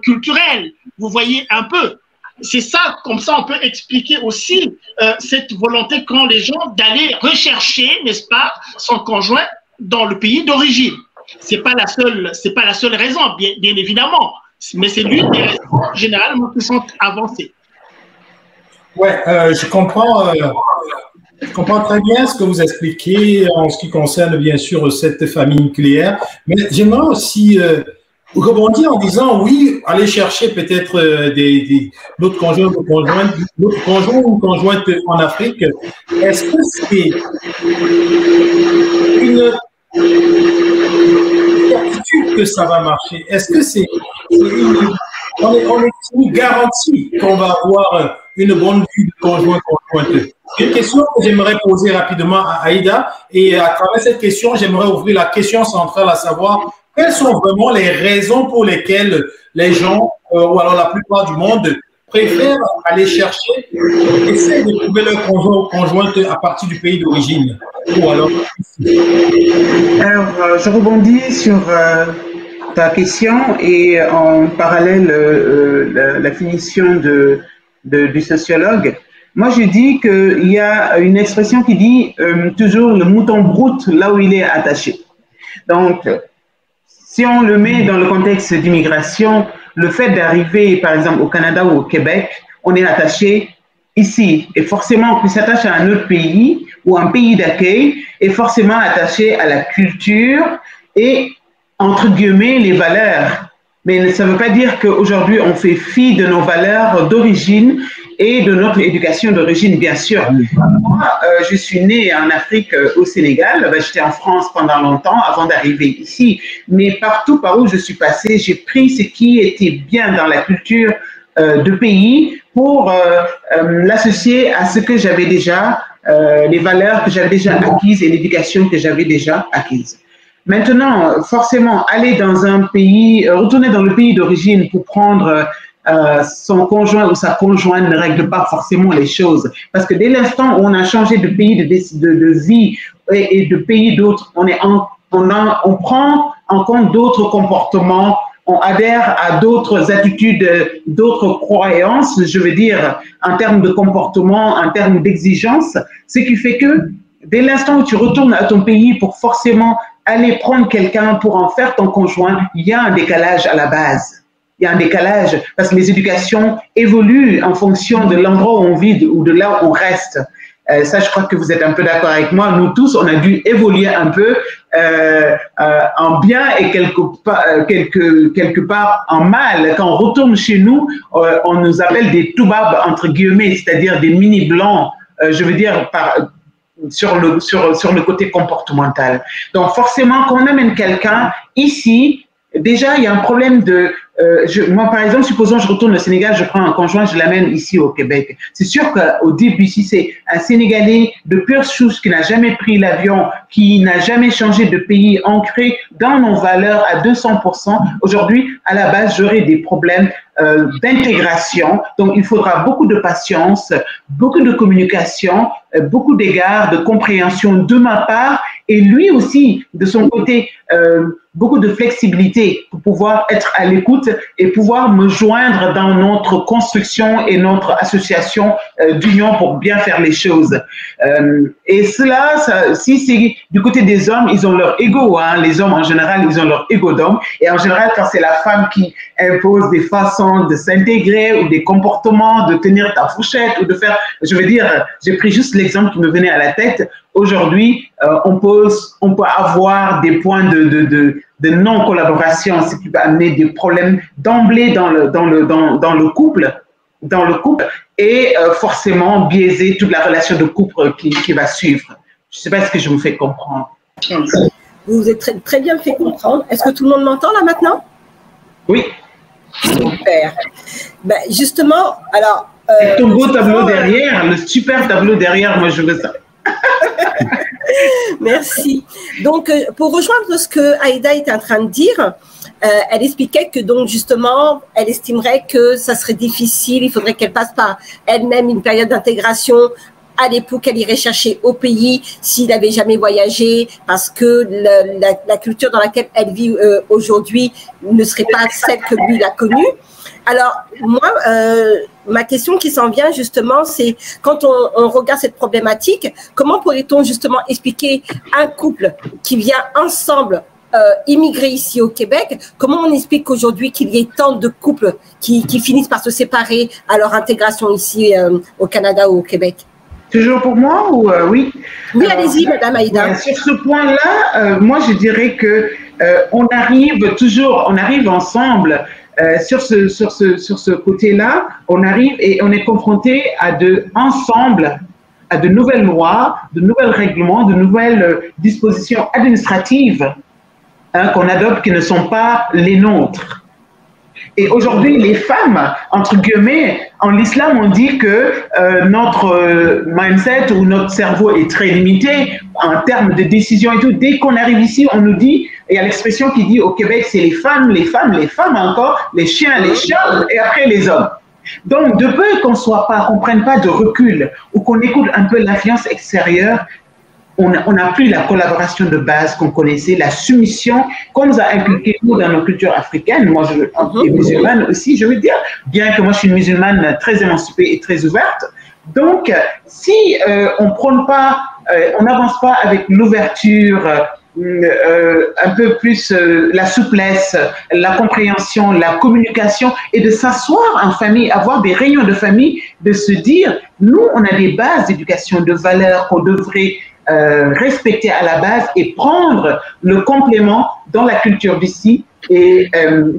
culturelles. Vous voyez un peu? C'est ça, comme ça on peut expliquer aussi cette volonté qu'ont les gens d'aller rechercher, n'est-ce pas, son conjoint dans le pays d'origine. C'est pas la seule raison, bien évidemment. Mais c'est l'une des raisons généralement qui sont avancées.
Ouais, je comprends très bien ce que vous expliquez en ce qui concerne bien sûr cette famille nucléaire, mais j'aimerais aussi rebondir en disant oui, aller chercher peut-être d'autres conjoints ou conjointes en Afrique. Est-ce que c'est une certitude que ça va marcher? Est-ce que c'est une garantie qu'on va avoir une bonne vie de conjointe? C'est une question que j'aimerais poser rapidement à Aïda, et à travers cette question, j'aimerais ouvrir la question centrale, à savoir quelles sont vraiment les raisons pour lesquelles les gens, ou alors la plupart du monde, préfèrent aller chercher, essayer de trouver leur conjoint ou conjointe à partir du pays d'origine. Ou alors...
Alors, je rebondis sur ta question et en parallèle la finition du sociologue. Moi, je dis qu'il y a une expression qui dit toujours le mouton broute là où il est attaché. Donc, si on le met dans le contexte d'immigration, le fait d'arriver, par exemple, au Canada ou au Québec, on est attaché ici. Et forcément, on s'attache à un autre pays ou un pays d'accueil est forcément attaché à la culture et, entre guillemets, les valeurs. Mais ça ne veut pas dire qu'aujourd'hui, on fait fi de nos valeurs d'origine et de notre éducation d'origine, bien sûr. Moi, je suis née en Afrique, au Sénégal. J'étais en France pendant longtemps avant d'arriver ici. Mais partout par où je suis passée, j'ai pris ce qui était bien dans la culture de pays pour l'associer à ce que j'avais déjà, les valeurs que j'avais déjà acquises et l'éducation que j'avais déjà acquise. Maintenant, forcément, aller dans un pays, retourner dans le pays d'origine pour prendre son conjoint ou sa conjointe ne règle pas forcément les choses. Parce que dès l'instant où on a changé de pays de vie et de pays d'autres, on prend en compte d'autres comportements, on adhère à d'autres attitudes, d'autres croyances, je veux dire, en termes de comportement, en termes d'exigence, ce qui fait que dès l'instant où tu retournes à ton pays pour forcément aller prendre quelqu'un pour en faire ton conjoint, il y a un décalage à la base. Il y a un décalage parce que les éducations évoluent en fonction de l'endroit où on vit ou de là où on reste. Ça, je crois que vous êtes un peu d'accord avec moi. Nous tous, on a dû évoluer un peu en bien et quelque part en mal. Quand on retourne chez nous, on nous appelle des toubabs, entre guillemets, c'est-à-dire des mini-blancs, je veux dire, sur le côté comportemental. Donc, forcément, quand on amène quelqu'un ici, déjà, il y a un problème de... moi, par exemple, supposons je retourne au Sénégal, je prends un conjoint, je l'amène ici au Québec. C'est sûr qu'au début, si c'est un Sénégalais de pure souche qui n'a jamais pris l'avion, qui n'a jamais changé de pays, ancré dans nos valeurs à 200%, aujourd'hui, à la base, j'aurai des problèmes d'intégration. Donc, il faudra beaucoup de patience, beaucoup de communication, beaucoup d'égards, de compréhension de ma part, et lui aussi, de son côté, beaucoup de flexibilité pour pouvoir être à l'écoute et pouvoir me joindre dans notre construction et notre association d'union pour bien faire les choses. Et cela, si c'est du côté des hommes, ils ont leur ego. Hein. Les hommes, en général, ils ont leur ego d'homme. Et en général, quand c'est la femme qui impose des façons de s'intégrer ou des comportements, de tenir ta fourchette ou de faire... Je veux dire, j'ai pris juste l'exemple qui me venait à la tête. Aujourd'hui, on peut avoir des points de non-collaboration, ce qui va amener des problèmes d'emblée dans le couple, et forcément biaiser toute la relation de couple qui va suivre. Je ne sais pas si je vous fais comprendre.
Vous vous êtes très, très bien fait comprendre. Est-ce que tout le monde m'entend là maintenant?
Oui.
Super. Ben, justement, alors...
et ton beau tableau derrière, le super tableau derrière, moi je veux ça.
Merci. Donc, pour rejoindre ce que Aïda était en train de dire, elle expliquait que donc justement, elle estimerait que ça serait difficile, il faudrait qu'elle passe par elle-même une période d'intégration à l'époux qu'elle irait chercher au pays s'il n'avait jamais voyagé, parce que la culture dans laquelle elle vit aujourd'hui ne serait pas celle que lui a connue. Alors, moi, ma question qui s'en vient justement, c'est quand on regarde cette problématique, comment pourrait-on justement expliquer un couple qui vient ensemble immigrer ici au Québec, comment on explique aujourd'hui qu'il y ait tant de couples qui finissent par se séparer à leur intégration ici au Canada ou au Québec?
Toujours pour moi ou oui?
Oui, allez-y, Madame Aïda.
Sur ce point-là, moi je dirais que on arrive ensemble. Sur ce côté-là, on arrive et on est confronté à de nouvelles lois, de nouvelles règlements, de nouvelles dispositions administratives qu'on adopte qui ne sont pas les nôtres. Et aujourd'hui, les femmes, entre guillemets, en l'islam, on dit que notre mindset ou notre cerveau est très limité en termes de décision et tout. Dès qu'on arrive ici, on nous dit, il y a l'expression qui dit au Québec, c'est les femmes encore, les chiens, les chats, et après les hommes. Donc, de peu qu'on prenne pas de recul ou qu'on écoute un peu l'influence extérieure, on n'a plus la collaboration de base qu'on connaissait, la soumission, qu'on nous a inculqué nous dans nos cultures africaines. Moi, je suis musulmane aussi, je veux dire, bien que moi, je suis une musulmane très émancipée et très ouverte. Donc, si on prône pas, on n'avance pas avec l'ouverture, un peu plus la souplesse, la compréhension, la communication et de s'asseoir en famille, avoir des réunions de famille, de se dire, nous, on a des bases d'éducation, de valeurs qu'on devrait respecter à la base et prendre le complément dans la culture d'ici. Et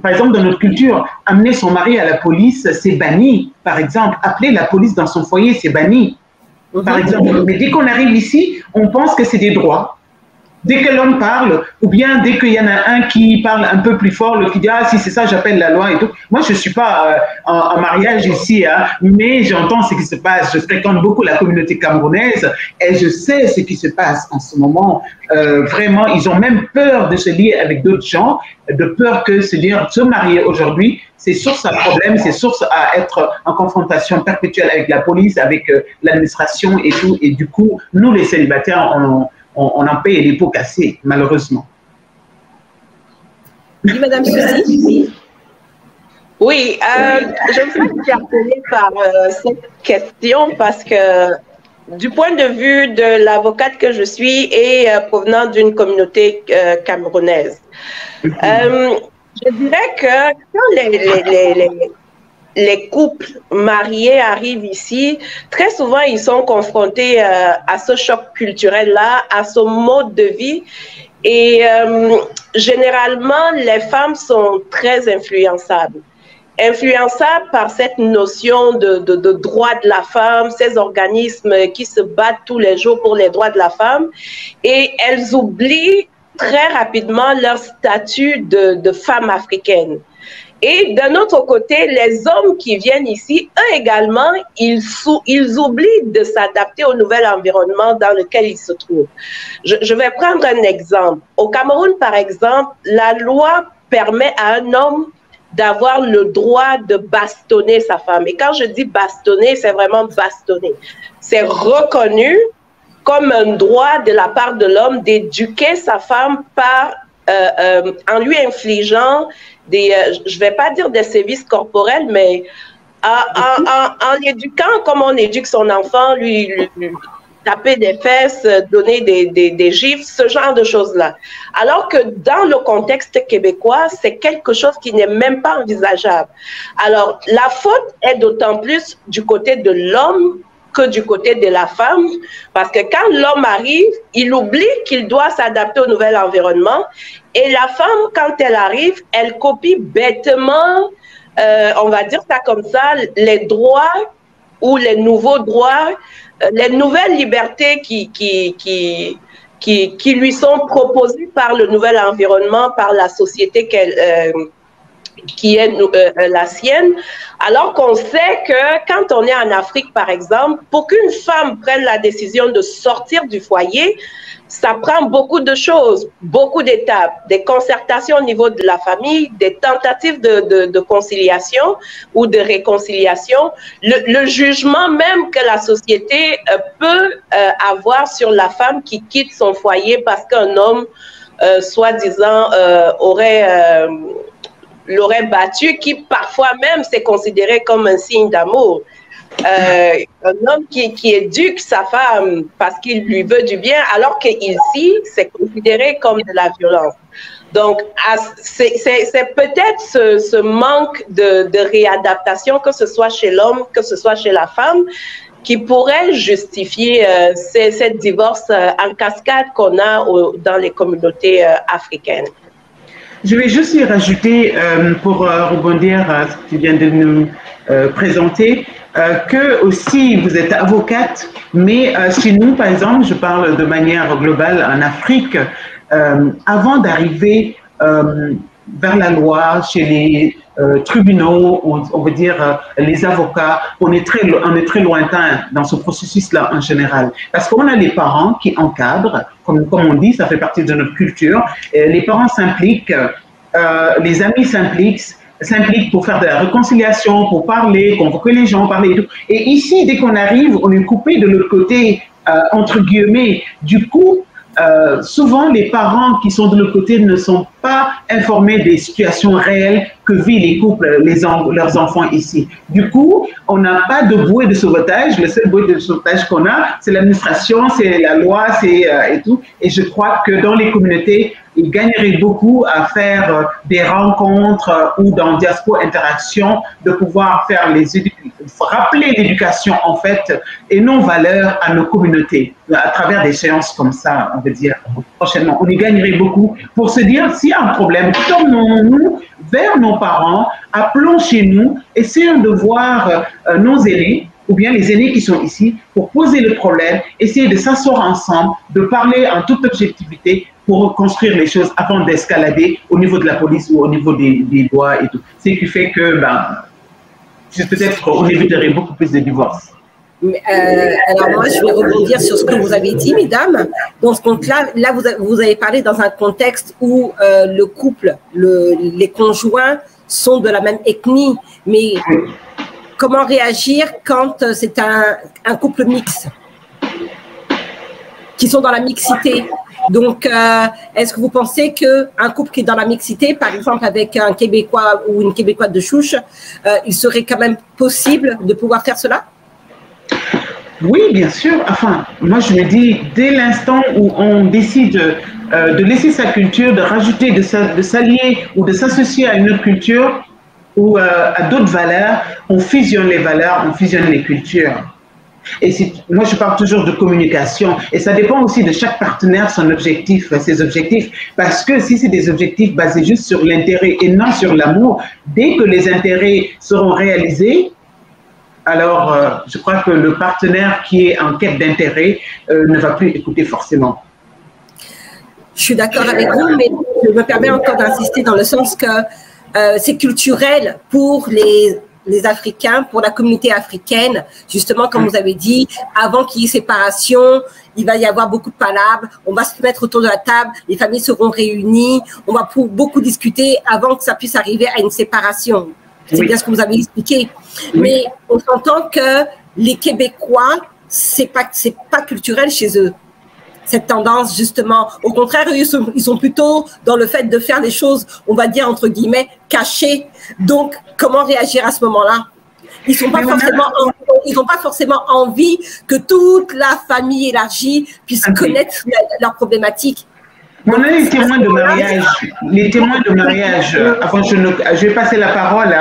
par exemple, dans notre culture, amener son mari à la police, c'est banni. Par exemple, appeler la police dans son foyer, c'est banni. Par exemple, mais dès qu'on arrive ici, on pense que c'est des droits. Dès que l'homme parle, ou bien dès qu'il y en a un qui parle un peu plus fort, l'autre qui dit « Ah, si c'est ça, j'appelle la loi et tout ». Moi, je ne suis pas en mariage ici, hein, mais j'entends ce qui se passe. Je fréquente beaucoup la communauté camerounaise et je sais ce qui se passe en ce moment. Vraiment, ils ont même peur de se lier avec d'autres gens, de peur que se marier aujourd'hui, c'est source à problème, c'est source à être en confrontation perpétuelle avec la police, avec l'administration et tout. Et du coup, nous, les célibataires, on en paye les pots cassés, malheureusement.
Oui, Madame Suzy.
Oui, je me suis interpellée par cette question parce que du point de vue de l'avocate que je suis et provenant d'une communauté camerounaise, je dirais que quand les couples mariés arrivent ici, très souvent, ils sont confrontés à ce choc culturel-là, à ce mode de vie. Et généralement, les femmes sont très influençables. Influençables par cette notion de droit de la femme, ces organismes qui se battent tous les jours pour les droits de la femme. Et elles oublient très rapidement leur statut de femme africaine. Et d'un autre côté, les hommes qui viennent ici, eux également, ils oublient de s'adapter au nouvel environnement dans lequel ils se trouvent. Je vais prendre un exemple. Au Cameroun, par exemple, la loi permet à un homme d'avoir le droit de bastonner sa femme. Et quand je dis bastonner, c'est vraiment bastonner. C'est reconnu comme un droit de la part de l'homme d'éduquer sa femme en lui infligeant je ne vais pas dire des sévices corporels, mais en l'éduquant comme on éduque son enfant, lui taper des fesses, donner des gifles, ce genre de choses-là. Alors que dans le contexte québécois, c'est quelque chose qui n'est même pas envisageable. Alors, la faute est d'autant plus du côté de l'homme que du côté de la femme, parce que quand l'homme arrive, il oublie qu'il doit s'adapter au nouvel environnement, et la femme, quand elle arrive, elle copie bêtement, on va dire ça comme ça, les droits ou les nouveaux droits, les nouvelles libertés qui lui sont proposées par le nouvel environnement, par la société qui est la sienne, alors qu'on sait que quand on est en Afrique, par exemple, pour qu'une femme prenne la décision de sortir du foyer, ça prend beaucoup de choses, beaucoup d'étapes, des concertations au niveau de la famille, des tentatives de conciliation ou de réconciliation, le jugement même que la société peut avoir sur la femme qui quitte son foyer parce qu'un homme, soi-disant, l'aurait battu, qui parfois même c'est considéré comme un signe d'amour. Un homme qui éduque sa femme parce qu'il lui veut du bien, alors qu'ici, c'est considéré comme de la violence. Donc, c'est peut-être ce manque de réadaptation, que ce soit chez l'homme, que ce soit chez la femme, qui pourrait justifier ces divorces en cascade qu'on a dans les communautés africaines.
Je vais juste y rajouter, pour rebondir à ce que tu viens de nous présenter, que aussi vous êtes avocate, mais chez nous, par exemple, je parle de manière globale en Afrique, avant d'arriver vers la loi, chez les tribunaux, on veut dire les avocats, on est très lointain dans ce processus-là en général. Parce qu'on a les parents qui encadrent, comme on dit, ça fait partie de notre culture. Les parents s'impliquent, les amis s'impliquent pour faire de la réconciliation, pour parler, convoquer les gens, parler et tout. Et ici, dès qu'on arrive, on est coupé de l'autre côté, entre guillemets. Du coup, souvent, les parents qui sont de l'autre côté ne sont pas informés des situations réelles que vivent les couples, leurs enfants ici. Du coup, on n'a pas de bouée de sauvetage. Le seul bouée de sauvetage qu'on a, c'est l'administration, c'est la loi, c'est et tout. Et je crois que dans les communautés, ils gagneraient beaucoup à faire des rencontres ou dans Diaspora Interaction, de pouvoir faire rappeler l'éducation en fait et nos valeurs à nos communautés à travers des séances comme ça, on veut dire prochainement. On y gagnerait beaucoup pour se dire s'il y a un problème, tournons-nous vers nos parents, appelons chez nous, essayons de voir nos aînés ou bien les aînés qui sont ici pour poser le problème, essayer de s'asseoir ensemble, de parler en toute objectivité pour construire les choses avant d'escalader au niveau de la police ou au niveau des lois et tout. Ce qui fait que peut-être on éviterait beaucoup plus de divorces.
Alors moi, je vais rebondir sur ce que vous avez dit, mesdames. Dans ce compte-là, vous avez parlé dans un contexte où le couple, les conjoints sont de la même ethnie, mais comment réagir quand c'est un couple mixte, qui sont dans la mixité? Donc, est-ce que vous pensez qu'un couple qui est dans la mixité, par exemple avec un Québécois ou une Québécoise de souche, il serait quand même possible de pouvoir faire cela?
Oui, bien sûr. Enfin, moi je me dis, dès l'instant où on décide de laisser sa culture, de rajouter, de s'allier ou de s'associer à une autre culture ou à d'autres valeurs, on fusionne les valeurs, on fusionne les cultures. Et moi, je parle toujours de communication. Et ça dépend aussi de chaque partenaire, son objectif, ses objectifs. Parce que si c'est des objectifs basés juste sur l'intérêt et non sur l'amour, dès que les intérêts seront réalisés, alors je crois que le partenaire qui est en quête d'intérêt ne va plus écouter forcément.
Je suis d'accord avec vous, mais je me permets encore d'insister dans le sens que c'est culturel pour les Africains, pour la communauté africaine, justement, comme vous avez dit, avant qu'il y ait séparation, il va y avoir beaucoup de palabres, on va se mettre autour de la table, les familles seront réunies, on va beaucoup discuter avant que ça puisse arriver à une séparation. C'est bien ce que vous avez expliqué. Oui. Mais on s'entend que les Québécois, c'est pas culturel chez eux, cette tendance, justement. Au contraire, ils sont plutôt dans le fait de faire des choses, on va dire, entre guillemets, cachées. Donc, comment réagir à ce moment-là? Ils n'ont pas forcément envie que toute la famille élargie puisse connaître leurs problématiques.
On a les témoins de mariage, enfin je vais passer la parole,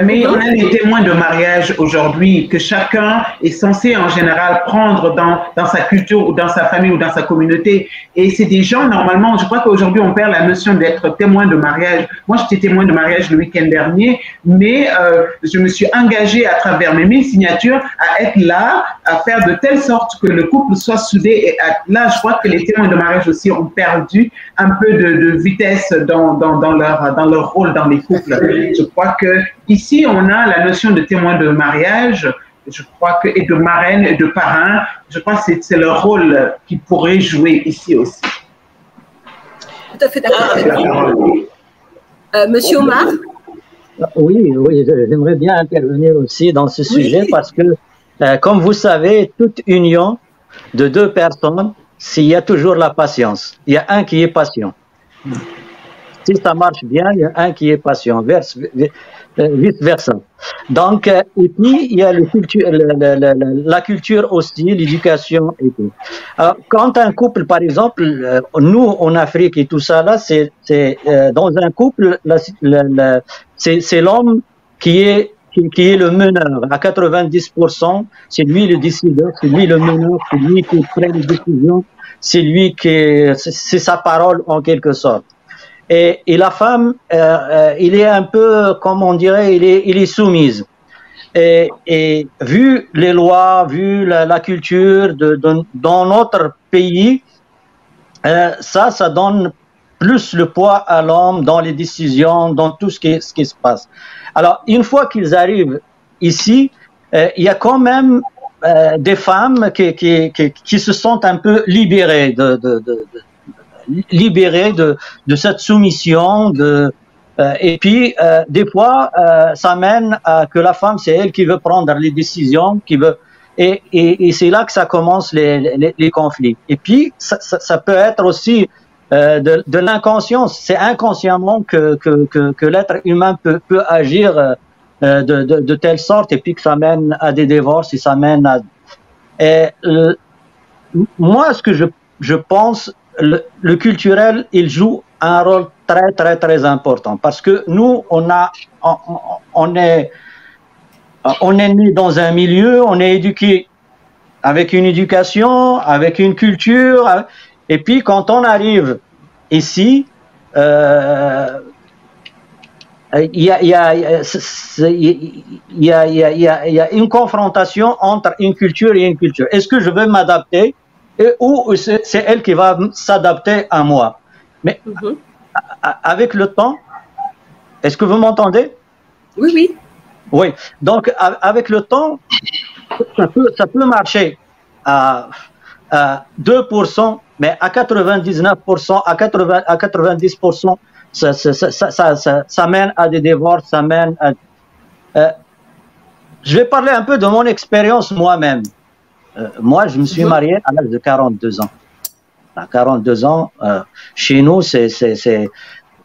mais on a les témoins de mariage aujourd'hui que chacun est censé en général prendre dans sa culture ou dans sa famille ou dans sa communauté. Et c'est des gens, normalement, je crois qu'aujourd'hui on perd la notion d'être témoin de mariage. Moi j'étais témoin de mariage le week-end dernier, mais je me suis engagée à travers mes 1000 signatures à être là, à faire de telle sorte que le couple soit soudé. Et là je crois que les témoins de mariage aussi ont perdu un peu de vitesse dans leur rôle dans les couples. Je crois que ici on a la notion de témoin de mariage, je crois que, et de marraine et de parrain, je crois que c'est leur rôle qu'ils pourraient jouer ici aussi.
Tout à fait d'accord avec vous. Monsieur Omar?
Oui, j'aimerais bien intervenir aussi dans ce sujet parce que, comme vous savez, toute union de deux personnes, s'il y a toujours la patience, il y a un qui est patient. Si ça marche bien, il y a un qui est patient, vice-versa. Donc, et puis, il y a la culture aussi, l'éducation et tout. Alors, quand un couple, par exemple, nous en Afrique et tout ça, là, c'est dans un couple, c'est l'homme qui est le meneur. À 90%, c'est lui le décideur, c'est lui le meneur, c'est lui qui prend les décisions, c'est lui c'est sa parole en quelque sorte. Et la femme, il est un peu, comme on dirait, il est soumise. Et vu les lois, vu la culture dans notre pays, ça donne plus le poids à l'homme dans les décisions, dans tout ce qui se passe. Alors, une fois qu'ils arrivent ici, il y a quand même des femmes qui se sentent un peu libérées de cette soumission. Et puis, des fois, ça mène à que la femme, c'est elle qui veut prendre les décisions, et c'est là que ça commence les conflits. Et puis, ça peut être aussi de l'inconscience. C'est inconsciemment que l'être humain peut agir de telle sorte, et puis que ça mène à des divorces, et ça mène à... moi, ce que je pense, le culturel, il joue un rôle très, très, très important parce que nous, on est né dans un milieu, on est éduqué avec une éducation, avec une culture, et puis quand on arrive ici, il y a une confrontation entre une culture et une culture. Est-ce que je veux m'adapter ou c'est elle qui va s'adapter à moi? Mais avec le temps, est-ce que vous m'entendez?
Oui, oui.
Oui, donc avec le temps, ça peut marcher à 2%, mais à 99%, à 90%, ça mène à des divorces, ça mène à... je vais parler un peu de mon expérience moi-même. Moi, je me suis marié à l'âge de 42 ans. À 42 ans, chez nous,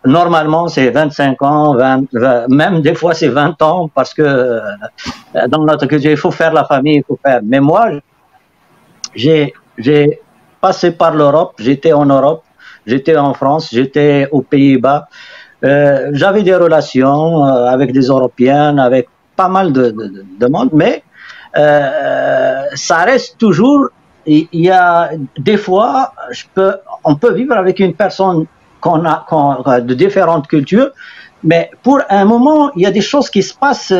normalement, c'est 25 ans, 20, même des fois, c'est 20 ans, parce que dans notre culture, il faut faire la famille, il faut faire. Mais moi, j'ai passé par l'Europe, j'étais en Europe, j'étais en France, j'étais aux Pays-Bas. J'avais des relations avec des Européens, avec pas mal de monde, mais ça reste toujours, il y a des fois, on peut vivre avec une personne de différentes cultures, mais pour un moment, il y a des choses qui se passent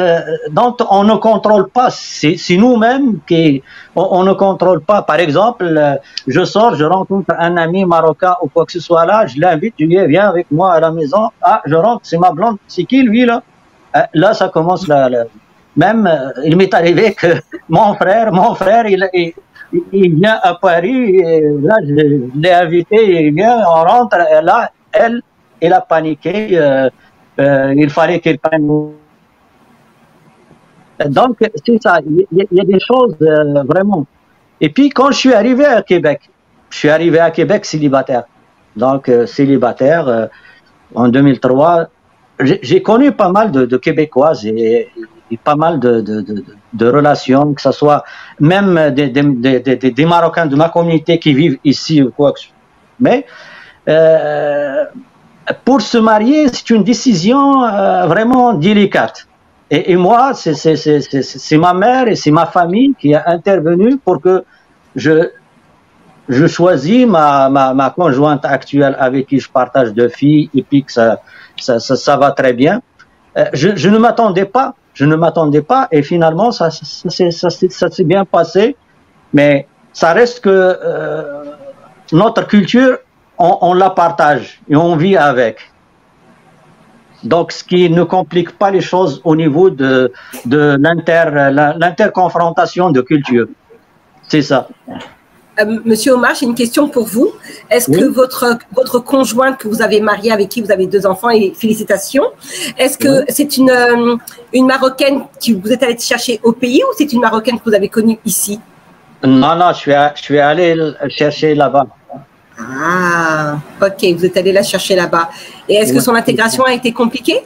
dont on ne contrôle pas. C'est nous-mêmes on ne contrôle pas. Par exemple, je sors, je rencontre un ami marocain ou quoi que ce soit là, je l'invite, je dis viens avec moi à la maison. Ah, je rentre, c'est ma blonde, c'est qui lui là? Là, ça commence même, il m'est arrivé que mon frère, il vient à Paris, et là, je l'ai invité, il vient, on rentre, et là, elle a paniqué, il fallait qu'elle prenne. Donc, c'est ça, il y a des choses vraiment. Et puis, quand je suis arrivé à Québec célibataire. Donc, célibataire, en 2003, j'ai connu pas mal de Québécoises et pas mal de relations, que ce soit même des Marocains de ma communauté qui vivent ici ou quoi que ce soit. Mais pour se marier, c'est une décision vraiment délicate. Et moi, c'est ma mère et c'est ma famille qui a intervenu pour que je choisis ma conjointe actuelle avec qui je partage 2 filles et puis que ça va très bien. Je ne m'attendais pas. Et finalement, ça s'est bien passé. Mais ça reste que notre culture, on la partage et on vit avec. Donc, ce qui ne complique pas les choses au niveau de l'interconfrontation de culture. C'est ça.
Monsieur Omar, j'ai une question pour vous. Est-ce que votre conjointe que vous avez mariée, avec qui vous avez 2 enfants, et félicitations, est-ce que c'est une Marocaine que vous êtes allé chercher au pays ou c'est une Marocaine que vous avez connue ici?
Non, je suis allé chercher là-bas.
Ah, ok, vous êtes allé la chercher là-bas. Et est-ce que son intégration a été compliquée?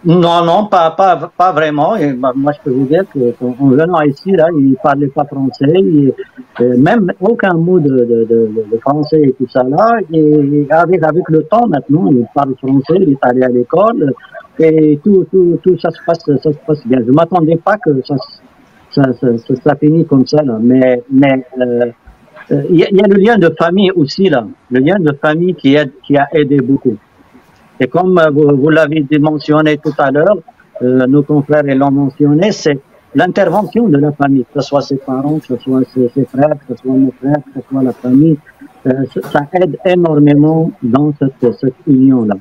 Non, pas vraiment. Et moi, je peux vous dire qu'en venant ici, là, il ne parlait pas français, même aucun mot de français et tout ça là. Et avec le temps, maintenant, il parle français, il est allé à l'école, et tout ça se passe bien. Je ne m'attendais pas que ça finisse comme ça, là. Mais il y a le lien de famille aussi, là. Le lien de famille qui a aidé beaucoup. Et comme vous l'avez mentionné tout à l'heure, nos confrères l'ont mentionné, c'est l'intervention de la famille, que ce soit ses parents, que ce soit ses frères, que ce soit mes frères, que ce soit la famille. Ça aide énormément dans cette union-là.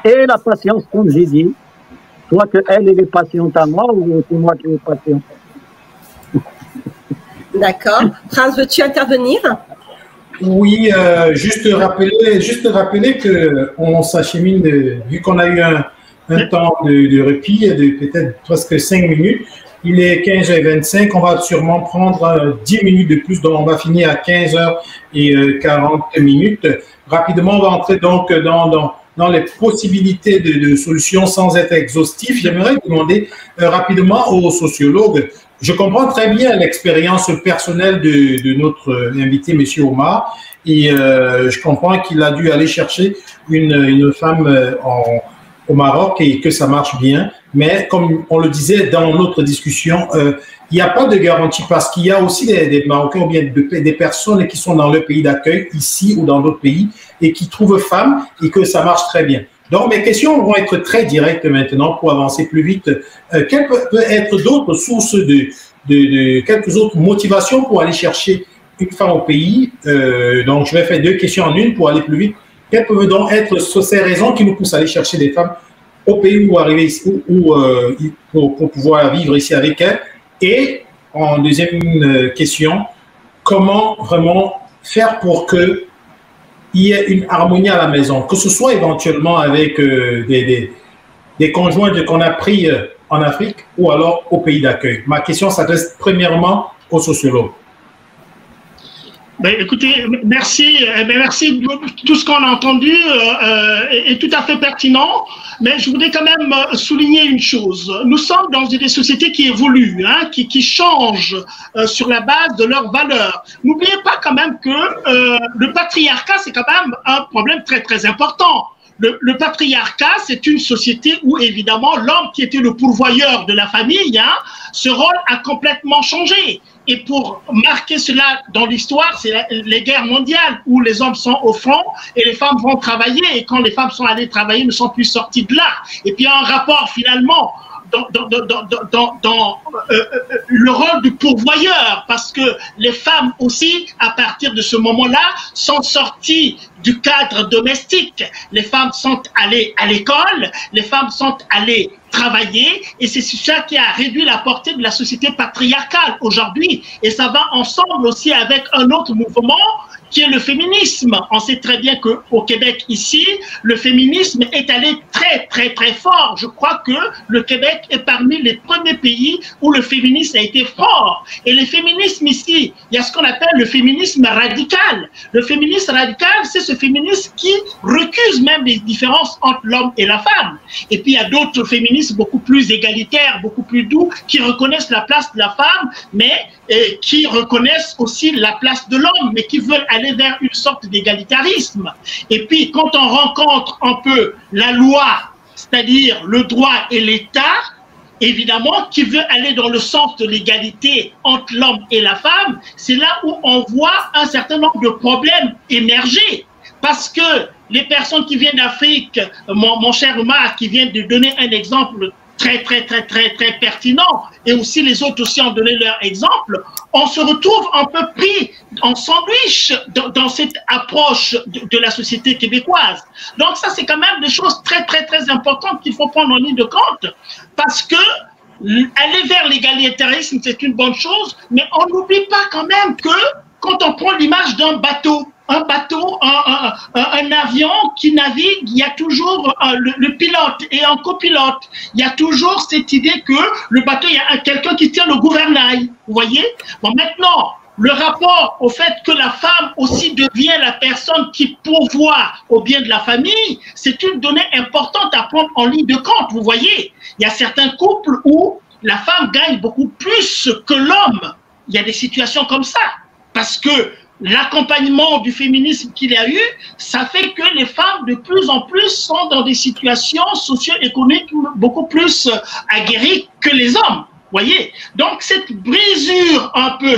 Et la patience, comme j'ai dit, soit qu'elle est patiente à moi ou c'est moi qui est patient.
D'accord. Prince, veux-tu intervenir?
Oui, juste rappeler que on s'achemine, vu qu'on a eu un temps de répit de peut-être presque 5 minutes, il est 15h25, on va sûrement prendre 10 minutes de plus, donc on va finir à 15h40. Rapidement, on va entrer donc dans les possibilités de solutions sans être exhaustif. J'aimerais demander rapidement aux sociologues je comprends très bien l'expérience personnelle de notre invité, M. Omar, et je comprends qu'il a dû aller chercher une femme au Maroc et que ça marche bien. Mais comme on le disait dans notre discussion, il n'y a pas de garantie parce qu'il y a aussi des Marocains ou bien des personnes qui sont dans le pays d'accueil, ici ou dans d'autres pays, et qui trouvent femmes et que ça marche très bien. Donc, mes questions vont être très directes maintenant pour avancer plus vite. Quelles peuvent être d'autres sources quelques autres motivations pour aller chercher une femme au pays? Donc, je vais faire 2 questions en une pour aller plus vite. Quelles peuvent donc être ces raisons qui nous poussent à aller chercher des femmes au pays ou arriver ici, pour pouvoir vivre ici avec elles? Et en deuxième question, comment vraiment faire pour qu'il y ait une harmonie à la maison, que ce soit éventuellement avec des conjoints qu'on a pris en Afrique ou alors au pays d'accueil? Ma question s'adresse premièrement aux sociologues.
Ben, écoutez, merci. Merci. Tout ce qu'on a entendu est tout à fait pertinent, mais je voudrais quand même souligner une chose. Nous sommes dans des sociétés qui évoluent, hein, qui changent sur la base de leurs valeurs. N'oubliez pas quand même que le patriarcat, c'est quand même un problème très, très important. Le patriarcat, c'est une société où, évidemment, l'homme qui était le pourvoyeur de la famille, hein, ce rôle a complètement changé. Et pour marquer cela dans l'histoire, c'est les guerres mondiales où les hommes sont au front et les femmes vont travailler. Et quand les femmes sont allées travailler, ne sont plus sorties de là. Et puis, il y a un rapport, finalement, dans le rôle du pourvoyeur, parce que les femmes aussi, à partir de ce moment-là, sont sorties du cadre domestique. Les femmes sont allées à l'école, les femmes sont allées travailler, et c'est ça qui a réduit la portée de la société patriarcale aujourd'hui. Et ça va ensemble aussi avec un autre mouvement qui est le féminisme. On sait très bien qu'au Québec, ici, le féminisme est allé très, très, très fort. Je crois que le Québec est parmi les premiers pays où le féminisme a été fort. Et le féminisme ici, il y a ce qu'on appelle le féminisme radical. Le féminisme radical, c'est ce féminisme qui recuse même les différences entre l'homme et la femme. Et puis, il y a d'autres féministes beaucoup plus égalitaires, beaucoup plus doux, qui reconnaissent la place de la femme, mais qui reconnaissent aussi la place de l'homme, mais qui veulent aller vers une sorte d'égalitarisme. Et puis, quand on rencontre un peu la loi, c'est-à-dire le droit et l'État, évidemment, qui veut aller dans le sens de l'égalité entre l'homme et la femme, c'est là où on voit un certain nombre de problèmes émerger. Parce que les personnes qui viennent d'Afrique, mon cher Omar, qui vient de donner un exemple très pertinent, et aussi les autres aussi ont donné leur exemple, on se retrouve un peu pris en sandwich dans cette approche de la société québécoise. Donc ça, c'est quand même des choses très importantes qu'il faut prendre en ligne de compte, parce que aller vers l'égalitarisme, c'est une bonne chose, mais on n'oublie pas quand même que quand on prend l'image d'un bateau, un avion qui navigue, il y a toujours le pilote et un copilote. Il y a toujours cette idée que le bateau, il y a quelqu'un qui tient le gouvernail. Vous voyez? Bon, maintenant, le rapport au fait que la femme aussi devient la personne qui pourvoit au bien de la famille, c'est une donnée importante à prendre en ligne de compte. Vous voyez? Il y a certains couples où la femme gagne beaucoup plus que l'homme. Il y a des situations comme ça. Parce que l'accompagnement du féminisme qu'il y a eu, ça fait que les femmes de plus en plus sont dans des situations socio-économiques beaucoup plus aguerries que les hommes. Voyez? Donc cette brisure un peu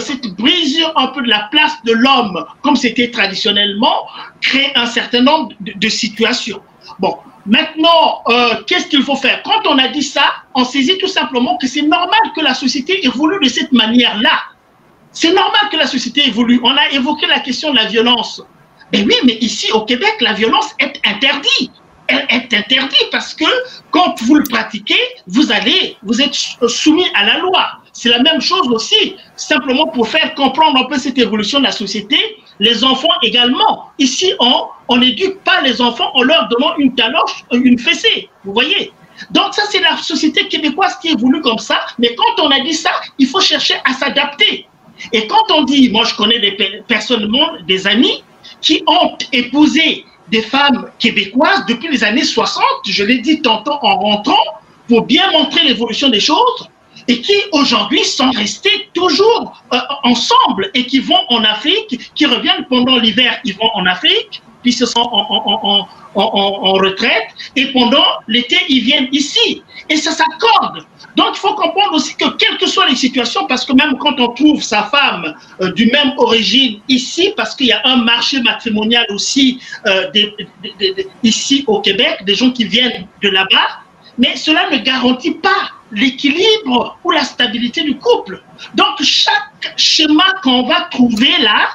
de la place de l'homme, comme c'était traditionnellement, crée un certain nombre de situations. Bon, maintenant, qu'est-ce qu'il faut faire? Quand on a dit ça, on saisit tout simplement que c'est normal que la société évolue de cette manière-là. C'est normal que la société évolue. On a évoqué la question de la violence. Mais oui, mais ici au Québec, la violence est interdite. Elle est interdite parce que quand vous le pratiquez, vous êtes soumis à la loi. C'est la même chose aussi, simplement pour faire comprendre un peu cette évolution de la société. Les enfants également. Ici, on n'éduque pas les enfants en leur donnant une taloche, une fessée. Vous voyez? Donc ça, c'est la société québécoise qui évolue comme ça. Mais quand on a dit ça, il faut chercher à s'adapter. Et quand on dit, moi je connais personnellement des amis qui ont épousé des femmes québécoises depuis les années 60, je l'ai dit tantôt en rentrant, pour bien montrer l'évolution des choses, et qui aujourd'hui sont restés toujours ensemble et qui vont en Afrique, qui reviennent pendant l'hiver, ils vont en Afrique, puis se sont en retraite, et pendant l'été, ils viennent ici. Et ça s'accorde. Donc, il faut comprendre aussi que quelles que soient les situations, parce que même quand on trouve sa femme du même origine ici, parce qu'il y a un marché matrimonial aussi ici au Québec, des gens qui viennent de là-bas, mais cela ne garantit pas l'équilibre ou la stabilité du couple. Donc, chaque schéma qu'on va trouver là,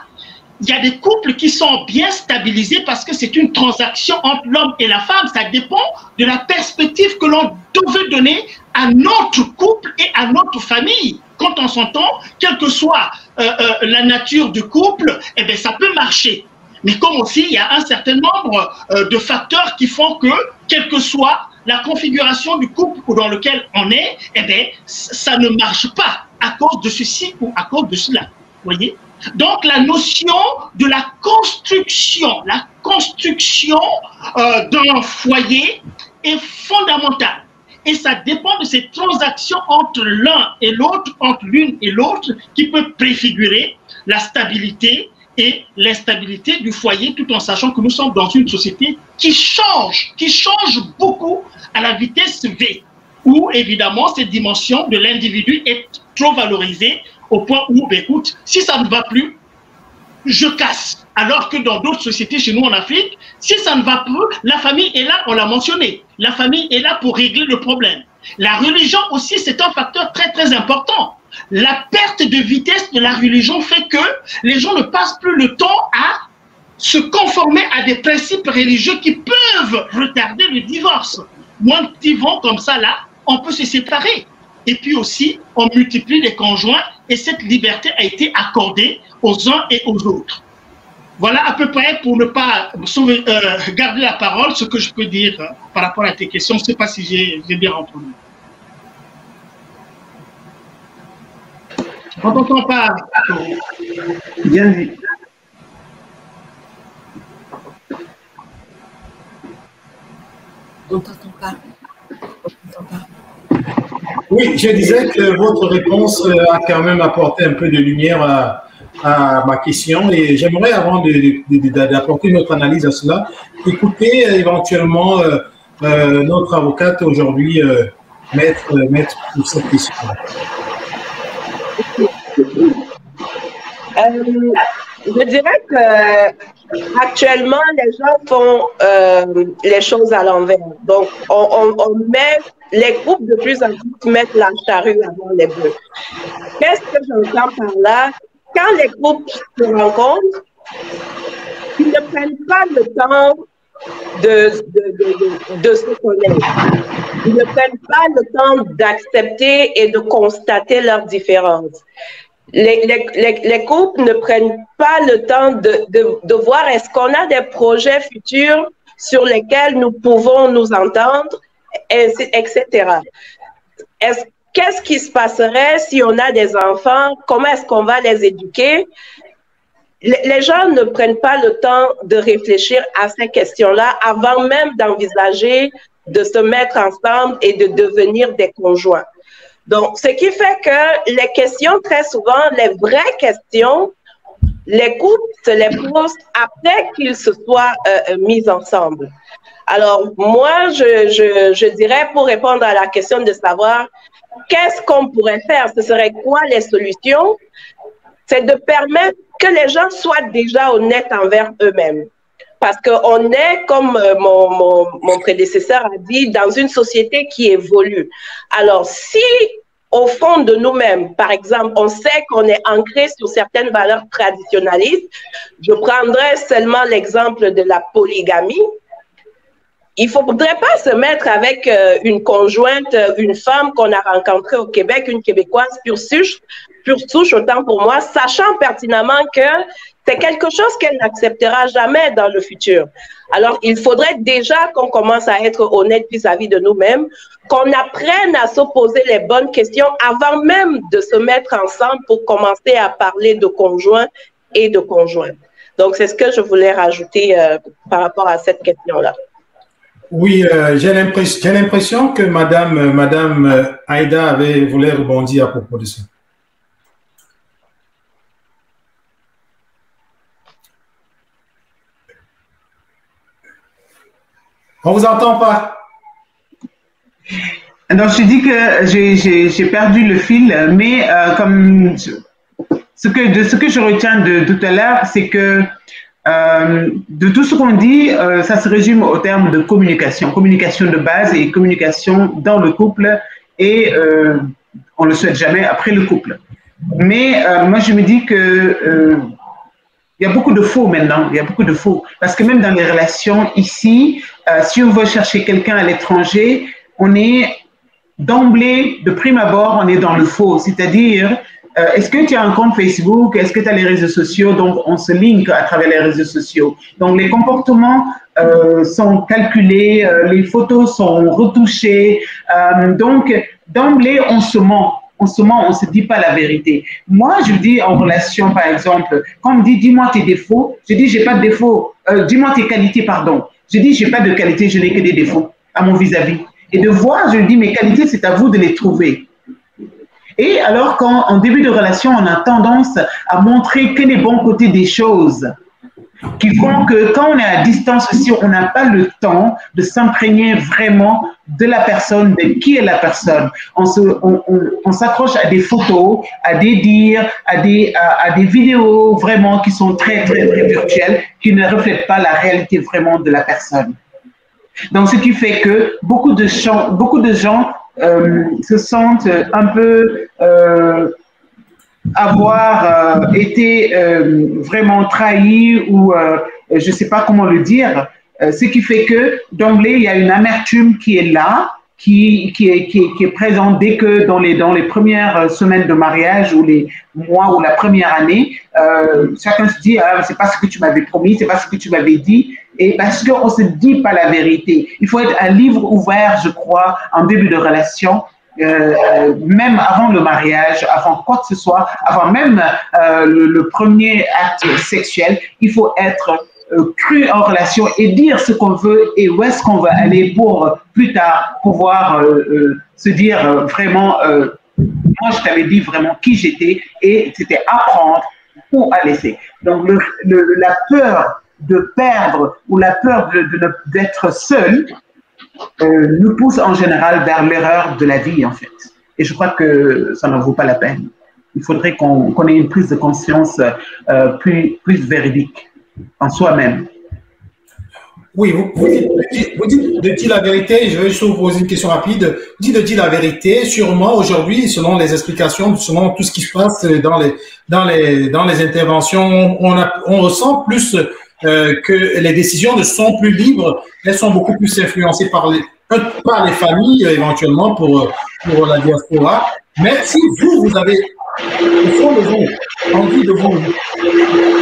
il y a des couples qui sont bien stabilisés parce que c'est une transaction entre l'homme et la femme. Ça dépend de la perspective que l'on veut donner à notre couple et à notre famille. Quand on s'entend, quelle que soit la nature du couple, eh bien, ça peut marcher. Mais comme aussi, il y a un certain nombre de facteurs qui font que, quelle que soit la configuration du couple dans lequel on est, eh bien, ça ne marche pas à cause de ceci ou à cause de cela. Voyez? Donc, la notion de la construction d'un foyer est fondamentale. Et ça dépend de ces transactions entre l'un et l'autre, entre l'une et l'autre, qui peut préfigurer la stabilité et l'instabilité du foyer, tout en sachant que nous sommes dans une société qui change beaucoup à la vitesse V, où évidemment cette dimension de l'individu est trop valorisée au point où, ben, écoute, si ça ne va plus, je casse. Alors que dans d'autres sociétés, chez nous en Afrique, si ça ne va plus, la famille est là, on l'a mentionné. La famille est là pour régler le problème. La religion aussi, c'est un facteur très très important. La perte de vitesse de la religion fait que les gens ne passent plus le temps à se conformer à des principes religieux qui peuvent retarder le divorce. Moins de vont comme ça là, on peut se séparer. Et puis aussi, on multiplie les conjoints et cette liberté a été accordée aux uns et aux autres. Voilà à peu près, pour ne pas garder la parole, ce que je peux dire par rapport à tes questions. Je ne sais pas si j'ai bien entendu. On ne t'entend pas.
Bien dit.
On ne t'entend pas.
Oui, je disais que votre réponse a quand même apporté un peu de lumière à ma question et j'aimerais, avant d'apporter notre analyse à cela, écouter éventuellement notre avocate aujourd'hui, maître pour cette question.
Je dirais que actuellement les gens font les choses à l'envers. Donc, on met les groupes de plus en plus mettent la charrue avant les bœufs. Qu'est-ce que j'entends par là? Quand les groupes se rencontrent, ils ne prennent pas le temps de se connaître. Ils ne prennent pas le temps d'accepter et de constater leurs différences. Les couples ne prennent pas le temps de voir est-ce qu'on a des projets futurs sur lesquels nous pouvons nous entendre, etc. Qu'est-ce qui se passerait si on a des enfants? Comment est-ce qu'on va les éduquer? Les gens ne prennent pas le temps de réfléchir à ces questions-là avant même d'envisager de se mettre ensemble et de devenir des conjoints. Donc, ce qui fait que les questions, très souvent, les vraies questions, les couples se les posent après qu'ils se soient mis ensemble. Alors, moi, je dirais, pour répondre à la question de savoir qu'est-ce qu'on pourrait faire, ce serait quoi les solutions, c'est de permettre que les gens soient déjà honnêtes envers eux-mêmes. Parce qu'on est, comme mon prédécesseur a dit, dans une société qui évolue. Alors, si au fond de nous-mêmes, par exemple, on sait qu'on est ancré sur certaines valeurs traditionnalistes, je prendrai seulement l'exemple de la polygamie. Il ne faudrait pas se mettre avec une conjointe, une femme qu'on a rencontrée au Québec, une Québécoise pure souche, autant pour moi, sachant pertinemment que c'est quelque chose qu'elle n'acceptera jamais dans le futur. Alors, il faudrait déjà qu'on commence à être honnête vis-à-vis de nous-mêmes, qu'on apprenne à se poser les bonnes questions avant même de se mettre ensemble pour commencer à parler de conjoint et de conjointe. Donc, c'est ce que je voulais rajouter par rapport à cette question-là.
Oui, j'ai l'impression que Madame Aïda voulait rebondir à propos de ça. On vous entend pas.
Donc, je dis que j'ai perdu le fil, mais comme ce que je retiens de tout à l'heure, c'est que de tout ce qu'on dit, ça se résume au terme de communication. Communication de base et communication dans le couple et on ne le souhaite jamais après le couple. Mais moi, je me dis que il y a beaucoup de faux maintenant, il y a beaucoup de faux. Parce que même dans les relations ici, si on veut chercher quelqu'un à l'étranger, on est d'emblée, de prime abord, on est dans le faux. C'est-à-dire, est-ce que tu as un compte Facebook? Est-ce que tu as les réseaux sociaux? Donc, on se link à travers les réseaux sociaux. Donc, les comportements sont calculés, les photos sont retouchées. Donc, d'emblée, on se ment. On se ment, on ne se dit pas la vérité. Moi, je dis en relation, par exemple, quand on me dit « dis-moi tes défauts », je dis « j'ai pas de défauts ». Dis-moi tes qualités, pardon. Je dis « j'ai pas de qualités, je n'ai que des défauts à mon vis-à-vis ». Et de voir, je dis « mes qualités, c'est à vous de les trouver ». Et alors qu'en début de relation, on a tendance à montrer que les bons côtés des choses, qui font que quand on est à distance aussi, on n'a pas le temps de s'imprégner vraiment de la personne, de qui est la personne. On s'accroche à des photos, à des dires, à des vidéos vraiment qui sont très, très, très virtuelles, qui ne reflètent pas la réalité vraiment de la personne. Donc, ce qui fait que beaucoup de gens se sentent un peu avoir été vraiment trahis ou je ne sais pas comment le dire, ce qui fait que d'emblée, il y a une amertume qui est là, qui est présente dès que dans les premières semaines de mariage ou les mois ou la première année, chacun se dit ah, c'est pas ce que tu m'avais promis, c'est pas ce que tu m'avais dit, et parce qu'on ne se dit pas la vérité. Il faut être un livre ouvert, je crois, en début de relation. Même avant le mariage, avant quoi que ce soit, avant même le premier acte sexuel, il faut être cru en relation et dire ce qu'on veut et où est-ce qu'on va aller pour plus tard pouvoir se dire vraiment, moi je t'avais dit vraiment qui j'étais et c'était apprendre ou à laisser. Donc la peur de perdre ou la peur d'être seul nous pousse en général vers l'erreur de la vie, en fait. Et je crois que ça n'en vaut pas la peine. Il faudrait qu'on ait une prise de conscience plus véridique en soi-même.
Oui, vous dites de dire la vérité. Je vais juste vous poser une question rapide. Vous dites de dire la vérité. Sûrement, aujourd'hui, selon les explications, selon tout ce qui se passe dans les interventions, on ressent plus que les décisions ne sont plus libres, elles sont beaucoup plus influencées par les familles, éventuellement, pour la diaspora. Mais si vous avez, au fond de vous, envie de vous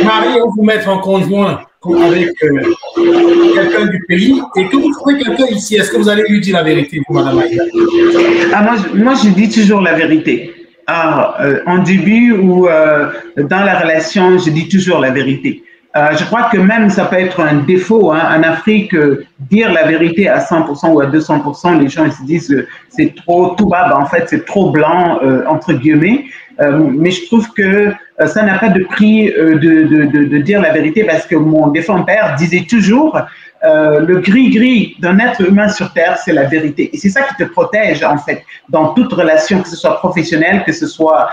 marier ou vous mettre en conjoint avec quelqu'un du pays et que vous trouvez quelqu'un ici, est-ce que vous allez lui dire la vérité, vous, Madame Aïda?
Moi, je dis toujours la vérité. En début ou dans la relation, je dis toujours la vérité. Je crois que même ça peut être un défaut en Afrique, dire la vérité à 100% ou à 200%, les gens ils se disent c'est trop tout bas, en fait c'est trop blanc entre guillemets. Mais je trouve que ça n'a pas de prix de dire la vérité parce que mon défunt père disait toujours le gris-gris d'un être humain sur Terre, c'est la vérité. Et c'est ça qui te protège, en fait, dans toute relation, que ce soit professionnelle, que ce soit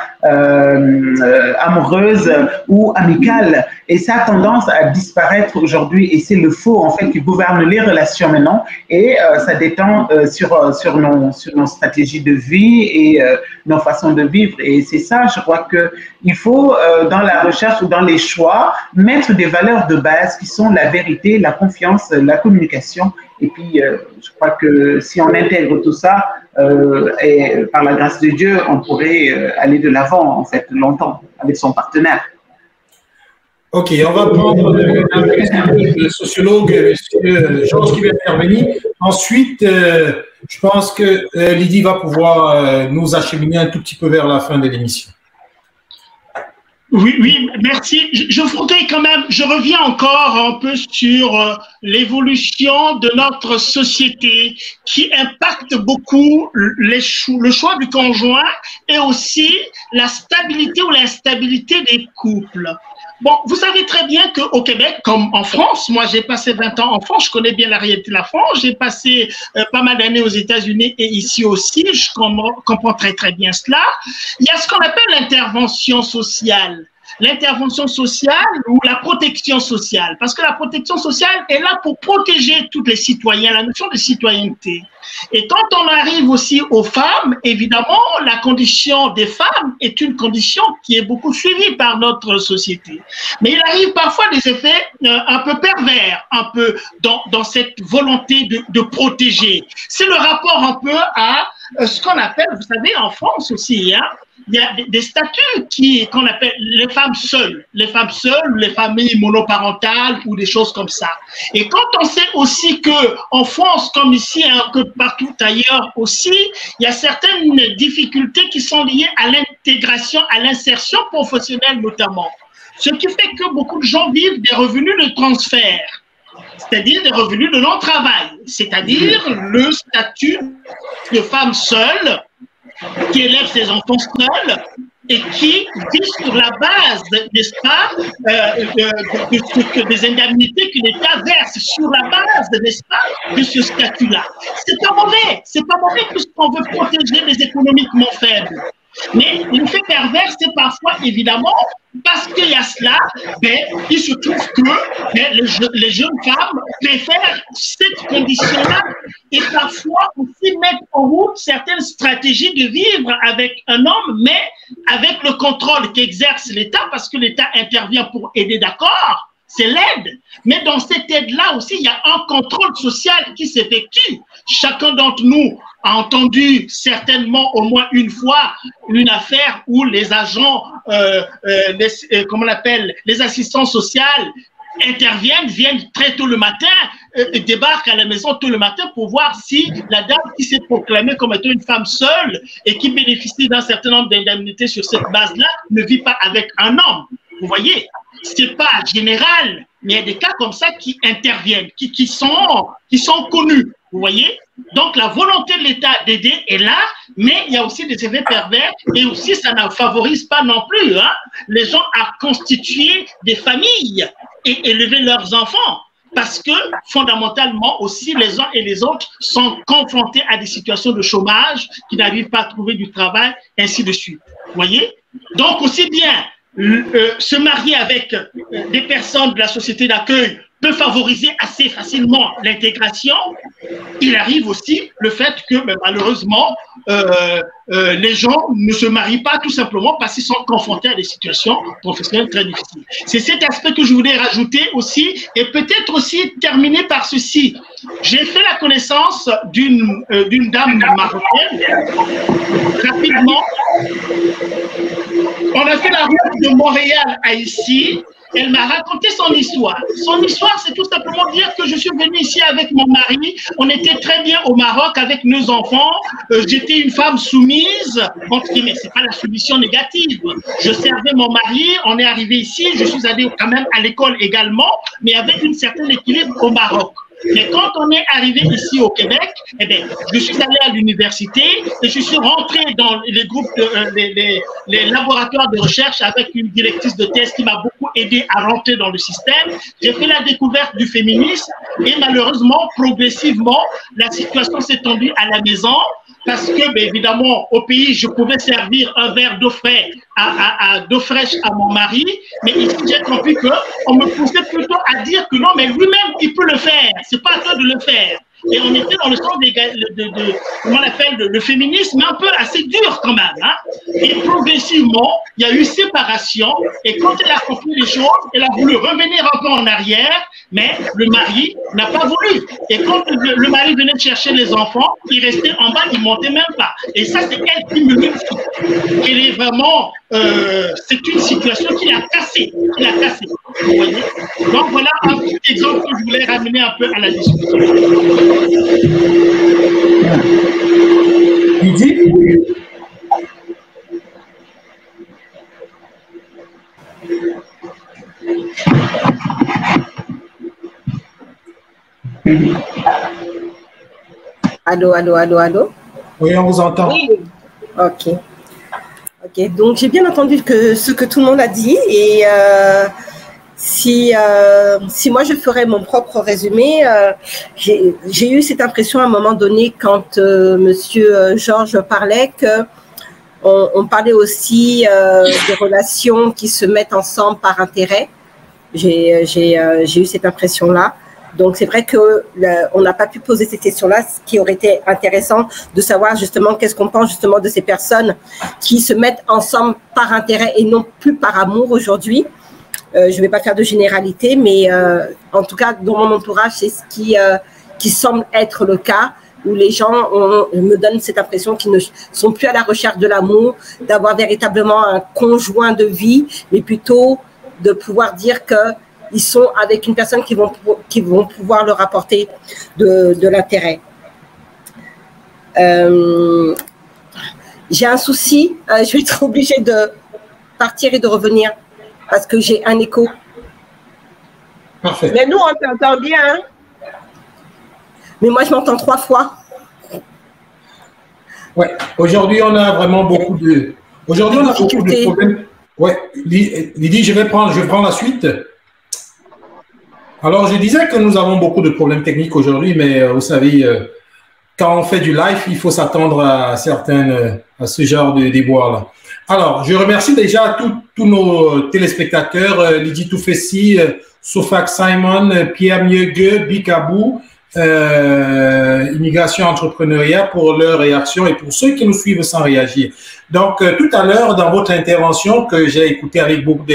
amoureuse ou amicale. Et ça a tendance à disparaître aujourd'hui. Et c'est le faux, en fait, qui gouverne les relations maintenant. Et ça détend sur nos stratégies de vie et nos façons de vivre. Et c'est ça, je crois qu'il faut, dans la recherche ou dans les choix, mettre des valeurs de base qui sont la vérité, la confiance, la communication. Et puis, je crois que si on intègre tout ça, et par la grâce de Dieu, on pourrait aller de l'avant, en fait, longtemps, avec son partenaire.
Ok, on va prendre le sociologue, M. Georges, qui va intervenir. Ensuite, je pense que Lydie va pouvoir nous acheminer un tout petit peu vers la fin de l'émission.
Oui, oui, merci. Je voudrais quand même, je reviens encore un peu sur l'évolution de notre société qui impacte beaucoup le choix du conjoint et aussi la stabilité ou l'instabilité des couples. Bon, vous savez très bien qu'au Québec, comme en France, moi j'ai passé 20 ans en France, je connais bien la réalité de la France, j'ai passé pas mal d'années aux États-Unis et ici aussi, je comprends très très bien cela. Il y a ce qu'on appelle l'intervention sociale. L'intervention sociale ou la protection sociale, parce que la protection sociale est là pour protéger tous les citoyens, la notion de citoyenneté. Et quand on arrive aussi aux femmes, évidemment, la condition des femmes est une condition qui est beaucoup suivie par notre société. Mais il arrive parfois des effets un peu pervers, un peu dans cette volonté de protéger. C'est le rapport un peu à ce qu'on appelle, vous savez, en France aussi, hein, il y a des statuts qu'on appelle les femmes seules, les familles monoparentales ou des choses comme ça. Et quand on sait aussi que en France, comme ici, hein, que partout ailleurs aussi, il y a certaines difficultés qui sont liées à l'intégration, à l'insertion professionnelle notamment. Ce qui fait que beaucoup de gens vivent des revenus de transfert, c'est-à-dire des revenus de non-travail, c'est-à-dire le statut de femme seule qui élève ses enfants seuls et qui vit sur la base, n'est-ce pas, des indemnités que l'État verse, sur la base, n'est-ce pas, de ce statut-là. C'est pas mauvais puisqu'on veut protéger les économiquement faibles. Mais l'effet pervers, c'est parfois, évidemment, parce qu'il y a cela, il se trouve que les jeunes femmes préfèrent cette condition-là et parfois aussi mettre en route certaines stratégies de vivre avec un homme, mais avec le contrôle qu'exerce l'État, parce que l'État intervient pour aider, d'accord, c'est l'aide. Mais dans cette aide-là aussi, il y a un contrôle social qui s'effectue. Chacun d'entre nous a entendu certainement au moins une fois une affaire où les agents, comment on appelle, les assistants sociaux interviennent, viennent très tôt le matin, débarquent à la maison tôt le matin pour voir si la dame qui s'est proclamée comme étant une femme seule et qui bénéficie d'un certain nombre d'indemnités sur cette base-là ne vit pas avec un homme. Vous voyez, c'est pas général, mais il y a des cas comme ça qui interviennent, qui sont connus. Vous voyez? Donc, la volonté de l'État d'aider est là, mais il y a aussi des effets pervers et aussi, ça ne favorise pas non plus les gens à constituer des familles et élever leurs enfants. Parce que, fondamentalement, aussi, les uns et les autres sont confrontés à des situations de chômage, qui n'arrivent pas à trouver du travail, ainsi de suite. Vous voyez? Donc, aussi bien se marier avec des personnes de la société d'accueil peut favoriser assez facilement l'intégration. Il arrive aussi le fait que malheureusement, les gens ne se marient pas tout simplement parce qu'ils sont confrontés à des situations professionnelles très difficiles. C'est cet aspect que je voulais rajouter aussi et peut-être aussi terminer par ceci. J'ai fait la connaissance d'une dame marocaine. Rapidement, on a fait la route de Montréal à ici. Elle m'a raconté son histoire. Son histoire, c'est tout simplement dire que je suis venue ici avec mon mari. On était très bien au Maroc avec nos enfants. J'étais une femme soumise. Entre guillemets, c'est pas la soumission négative. Je servais mon mari. On est arrivé ici. Je suis allée quand même à l'école également, mais avec une certaine équilibre au Maroc. Mais quand on est arrivé ici au Québec, eh bien, je suis allé à l'université et je suis rentré dans les groupes, les laboratoires de recherche avec une directrice de thèse qui m'a beaucoup aidé à rentrer dans le système. J'ai fait la découverte du féminisme et malheureusement, progressivement, la situation s'est tendue à la maison. Parce que, bien évidemment, au pays, je pouvais servir un verre d'eau fraîche à mon mari, mais ici, j'ai compris qu'on me poussait plutôt à dire que non, mais lui-même, il peut le faire. C'est pas à toi de le faire. Et on était dans le sens comment on appelle, le féminisme, un peu assez dur quand même. Et progressivement, il y a eu séparation. Et quand elle a compris les choses, elle a voulu revenir un peu en arrière, mais le mari n'a pas voulu. Et quand le mari venait chercher les enfants, il restait en bas, il ne montait même pas. Et ça, c'est elle qui me le dit. Elle est vraiment, c'est une situation qui l'a cassée. Vous voyez? Donc voilà un petit exemple que je voulais ramener un peu à la discussion.
Allô, allô, allô, allô?
Oui, on vous entend.
Oui. Ok. Ok, donc j'ai bien entendu ce que tout le monde a dit et si moi je ferais mon propre résumé, j'ai eu cette impression à un moment donné quand Monsieur Georges parlait que on parlait aussi des relations qui se mettent ensemble par intérêt. J'ai eu cette impression-là. Donc, c'est vrai qu'on n'a pas pu poser cette question-là, ce qui aurait été intéressant de savoir justement qu'est-ce qu'on pense justement de ces personnes qui se mettent ensemble par intérêt et non plus par amour aujourd'hui. Je ne vais pas faire de généralité, mais en tout cas, dans mon entourage, c'est ce qui semble être le cas, où les gens me donnent cette impression qu'ils ne sont plus à la recherche de l'amour, d'avoir véritablement un conjoint de vie, mais plutôt de pouvoir dire qu'ils sont avec une personne qui vont pouvoir leur apporter de l'intérêt. J'ai un souci, je vais être obligée de partir et de revenir parce que j'ai un écho.
Parfait.
Mais nous, on t'entend bien. Hein?
Mais moi, je m'entends 3 fois.
Ouais. Aujourd'hui, on a vraiment beaucoup de... Aujourd'hui, on a beaucoup de problèmes. Ouais. Lydie, je vais prendre la suite. Alors, je disais que nous avons beaucoup de problèmes techniques aujourd'hui, mais vous savez, quand on fait du live, il faut s'attendre à ce genre de déboires-là. Alors, je remercie déjà tous nos téléspectateurs, Lydie Toufessi, Sofak Simon, Pierre Mieugue, Bikabou, Immigration Entrepreneuriat pour leur réaction et pour ceux qui nous suivent sans réagir. Donc, tout à l'heure, dans votre intervention que j'ai écoutée avec beaucoup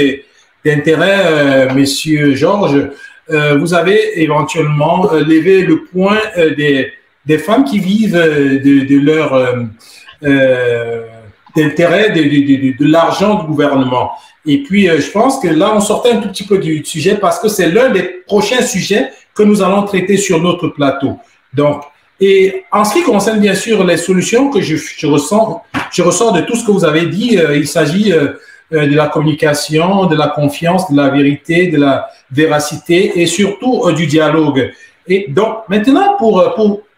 d'intérêt, Monsieur Georges, vous avez éventuellement levé le point des femmes qui vivent de leur d'intérêt de l'argent du gouvernement. Et puis, je pense que là, on sortait un tout petit peu du sujet parce que c'est l'un des prochains sujets que nous allons traiter sur notre plateau. Donc, et en ce qui concerne bien sûr les solutions que je ressors de tout ce que vous avez dit, il s'agit de la communication, de la confiance, de la vérité, de la véracité et surtout du dialogue. Et donc, maintenant,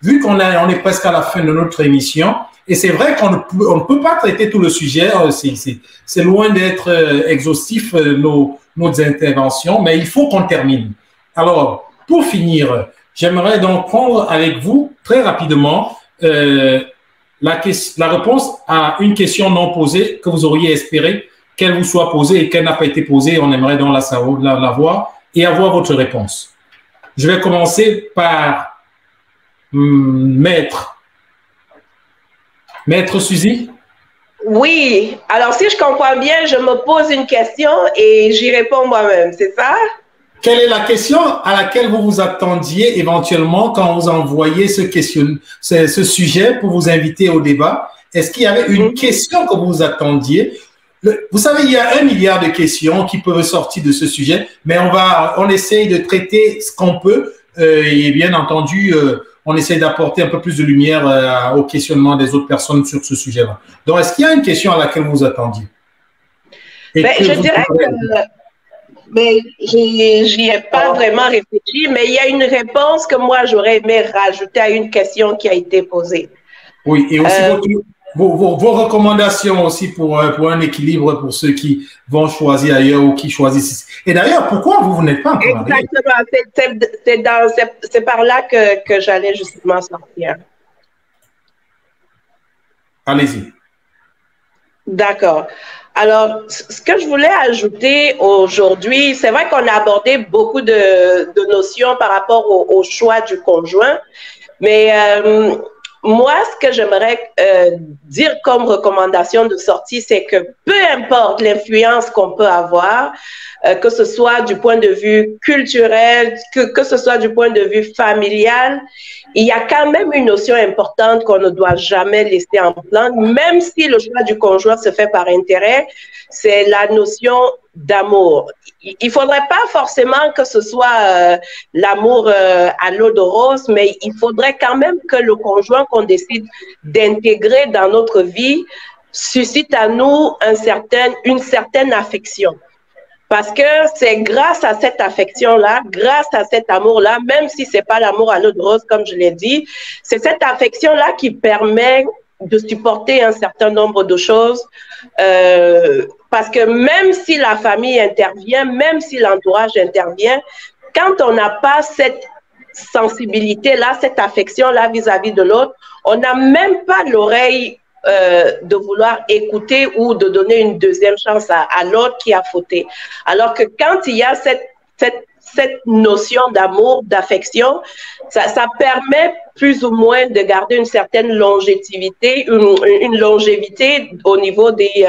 vu qu'on est presque à la fin de notre émission, et c'est vrai qu'on ne peut pas traiter tout le sujet, c'est loin d'être exhaustif nos interventions, mais il faut qu'on termine. Alors, pour finir, j'aimerais donc prendre avec vous très rapidement la réponse à une question non posée que vous auriez espéré qu'elle vous soit posée et qu'elle n'a pas été posée. On aimerait donc la voir et avoir votre réponse. Je vais commencer par Maître Suzy.
Oui. Alors, si je comprends bien, je me pose une question et j'y réponds moi-même, c'est ça?
Quelle est la question à laquelle vous vous attendiez éventuellement quand vous envoyez ce sujet pour vous inviter au débat? Est-ce qu'il y avait une question que vous attendiez? Vous savez, il y a 1 milliard de questions qui peuvent sortir de ce sujet, mais on essaye de traiter ce qu'on peut et bien entendu, on essaie d'apporter un peu plus de lumière au questionnement des autres personnes sur ce sujet-là. Donc, est-ce qu'il y a une question à laquelle vous attendiez?
Je dirais que j'y ai pas vraiment réfléchi, mais il y a une réponse que moi, j'aurais aimé rajouter à une question qui a été posée.
Oui, et aussi vos recommandations aussi pour un équilibre pour ceux qui vont choisir ailleurs ou qui choisissent. Et d'ailleurs, pourquoi vous n'êtes pas encore marié?
Exactement, c'est par là que j'allais justement sortir.
Allez-y.
D'accord. Alors, ce que je voulais ajouter aujourd'hui, c'est vrai qu'on a abordé beaucoup de notions par rapport au choix du conjoint, mais moi, ce que j'aimerais dire comme recommandation de sortie, c'est que peu importe l'influence qu'on peut avoir, que ce soit du point de vue culturel, que ce soit du point de vue familial, il y a quand même une notion importante qu'on ne doit jamais laisser en plan, même si le choix du conjoint se fait par intérêt, c'est la notion d'amour. Il ne faudrait pas forcément que ce soit l'amour à l'eau de rose, mais il faudrait quand même que le conjoint qu'on décide d'intégrer dans notre vie suscite à nous une certaine affection. Parce que c'est grâce à cette affection-là, grâce à cet amour-là, même si c'est pas l'amour à l'eau de rose, comme je l'ai dit, c'est cette affection-là qui permet de supporter un certain nombre de choses. Parce que même si la famille intervient, même si l'entourage intervient, quand on n'a pas cette sensibilité-là, cette affection-là vis-à-vis de l'autre, on n'a même pas l'oreille de vouloir écouter ou de donner une deuxième chance à l'autre qui a fauté. Alors que quand il y a cette notion d'amour, d'affection, ça permet plus ou moins de garder une certaine longévité, une longévité au niveau des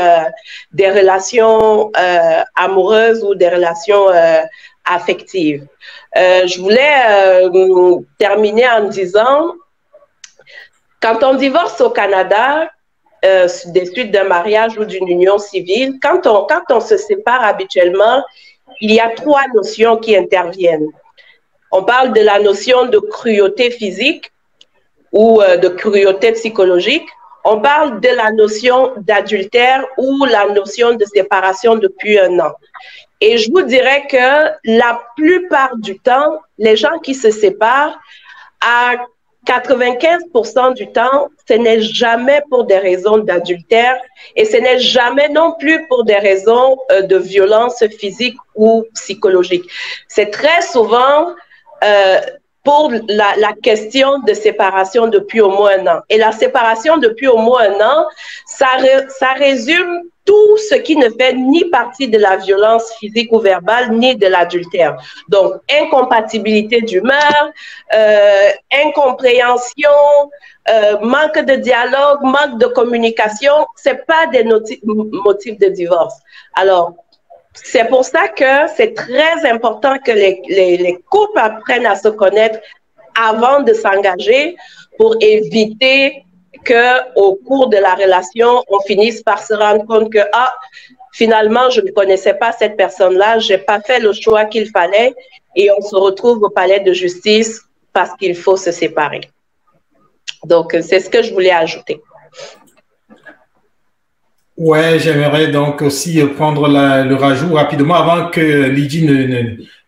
relations amoureuses ou des relations affectives. Je voulais terminer en disant, quand on divorce au Canada, des suites d'un mariage ou d'une union civile, quand on se sépare habituellement, il y a 3 notions qui interviennent. On parle de la notion de cruauté physique ou de cruauté psychologique. On parle de la notion d'adultère ou la notion de séparation depuis 1 an. Et je vous dirais que la plupart du temps, les gens qui se séparent, à 95% du temps, ce n'est jamais pour des raisons d'adultère et ce n'est jamais non plus pour des raisons de violence physique ou psychologique. C'est très souvent pour la question de séparation depuis au moins 1 an. Et la séparation depuis au moins 1 an, ça résume tout ce qui ne fait ni partie de la violence physique ou verbale, ni de l'adultère. Donc, incompatibilité d'humeur, incompréhension, manque de dialogue, manque de communication, c'est pas des motifs de divorce. Alors, c'est pour ça que c'est très important que les couples apprennent à se connaître avant de s'engager pour éviter qu'au cours de la relation, on finisse par se rendre compte que finalement, je ne connaissais pas cette personne-là, je n'ai pas fait le choix qu'il fallait et on se retrouve au palais de justice parce qu'il faut se séparer. Donc, c'est ce que je voulais ajouter.
Ouais, j'aimerais donc aussi prendre le rajout rapidement avant que Lydie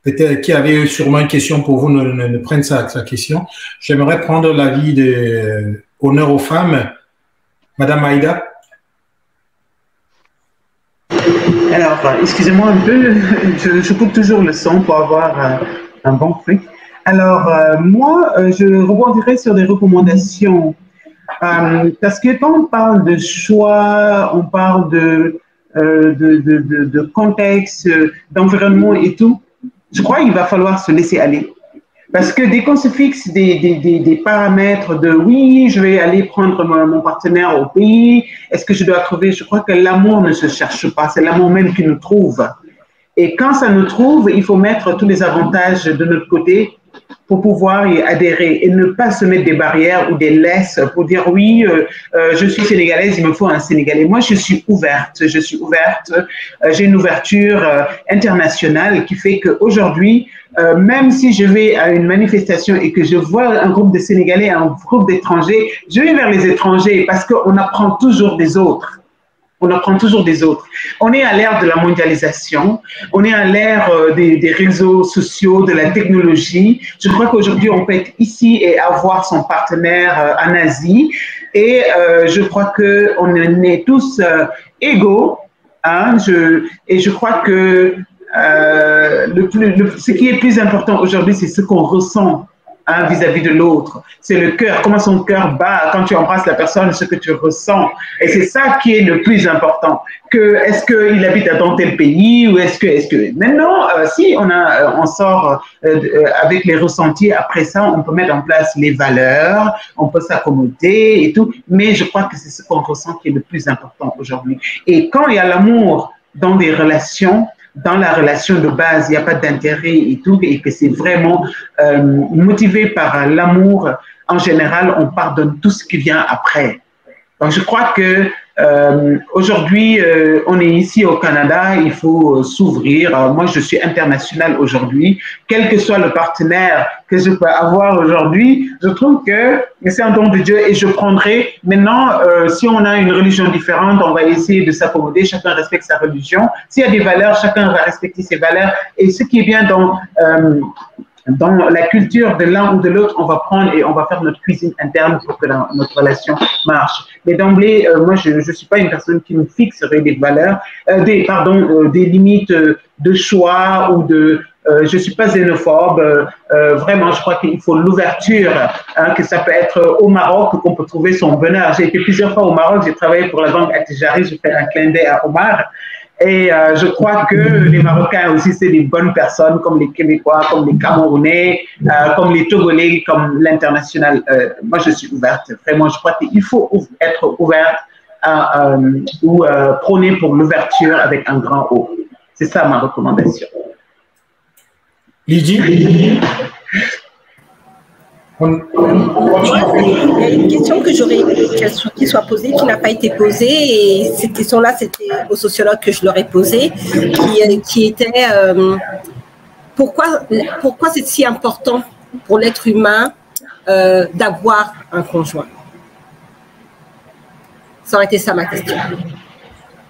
peut-être qui avait sûrement une question pour vous ne prenne sa question. J'aimerais prendre l'avis de Honneur aux femmes, Madame Aïda.
Alors, excusez-moi un peu, je coupe toujours le son pour avoir un bon truc. Alors, moi, je rebondirai sur des recommandations. Parce que quand on parle de choix, on parle de contexte, d'environnement et tout, je crois qu'il va falloir se laisser aller. Parce que dès qu'on se fixe des paramètres de oui, je vais aller prendre mon partenaire au pays, est-ce que je dois trouver, je crois que l'amour ne se cherche pas, c'est l'amour même qui nous trouve. Et quand ça nous trouve, il faut mettre tous les avantages de notre côté pour pouvoir y adhérer et ne pas se mettre des barrières ou des laisses pour dire oui, je suis sénégalaise, il me faut un Sénégalais. Moi, je suis ouverte, j'ai une ouverture internationale qui fait qu'aujourd'hui, même si je vais à une manifestation et que je vois un groupe de Sénégalais, un groupe d'étrangers, je vais vers les étrangers parce qu'on apprend toujours des autres. On apprend toujours des autres. On est à l'ère de la mondialisation, on est à l'ère des réseaux sociaux, de la technologie. Je crois qu'aujourd'hui, on peut être ici et avoir son partenaire en Asie. Et je crois qu'on est tous égaux. Hein, et je crois que ce qui est plus important aujourd'hui, c'est ce qu'on ressent vis-à-vis de l'autre. C'est le cœur, comment son cœur bat quand tu embrasses la personne, ce que tu ressens. Et c'est ça qui est le plus important. Est-ce qu'il habite dans tel pays ou est-ce que... Maintenant, si on sort avec les ressentis, après ça, on peut mettre en place les valeurs, on peut s'accommoder et tout. Mais je crois que c'est ce qu'on ressent qui est le plus important aujourd'hui. Et quand il y a l'amour dans des relations, dans la relation de base, il n'y a pas d'intérêt et tout, et que c'est vraiment motivé par l'amour, en général, on pardonne tout ce qui vient après. Donc, je crois que Aujourd'hui, on est ici au Canada, il faut s'ouvrir. Moi, je suis internationale aujourd'hui. Quel que soit le partenaire que je peux avoir aujourd'hui, je trouve que c'est un don de Dieu et je prendrai. Maintenant, si on a une religion différente, on va essayer de s'accommoder. Chacun respecte sa religion. S'il y a des valeurs, chacun va respecter ses valeurs. Et ce qui est bien dans la culture de l'un ou de l'autre, on va prendre et on va faire notre cuisine interne pour que notre relation marche. Mais d'emblée, moi, je ne suis pas une personne qui me fixerait des valeurs, des limites de choix ou de... je ne suis pas xénophobe. Vraiment, je crois qu'il faut l'ouverture, hein, que ça peut être au Maroc qu'on peut trouver son bonheur. J'ai été plusieurs fois au Maroc, j'ai travaillé pour la banque Attijari, je fais un clin d'œil à Omar. Et je crois que les Marocains aussi, c'est des bonnes personnes, comme les Québécois, comme les Camerounais, comme les Togolais, comme l'international. Moi, je suis ouverte. Vraiment, je crois qu'il faut être ouverte ou prôner pour l'ouverture avec un grand O. C'est ça ma recommandation.
Lydie?
Moi, il y a une question que j'aurais qui soit posée, qui n'a pas été posée, et cette question-là, c'était au sociologue que je leur ai posée, qui était pourquoi c'est si important pour l'être humain d'avoir un conjoint? Ça aurait été ça ma question.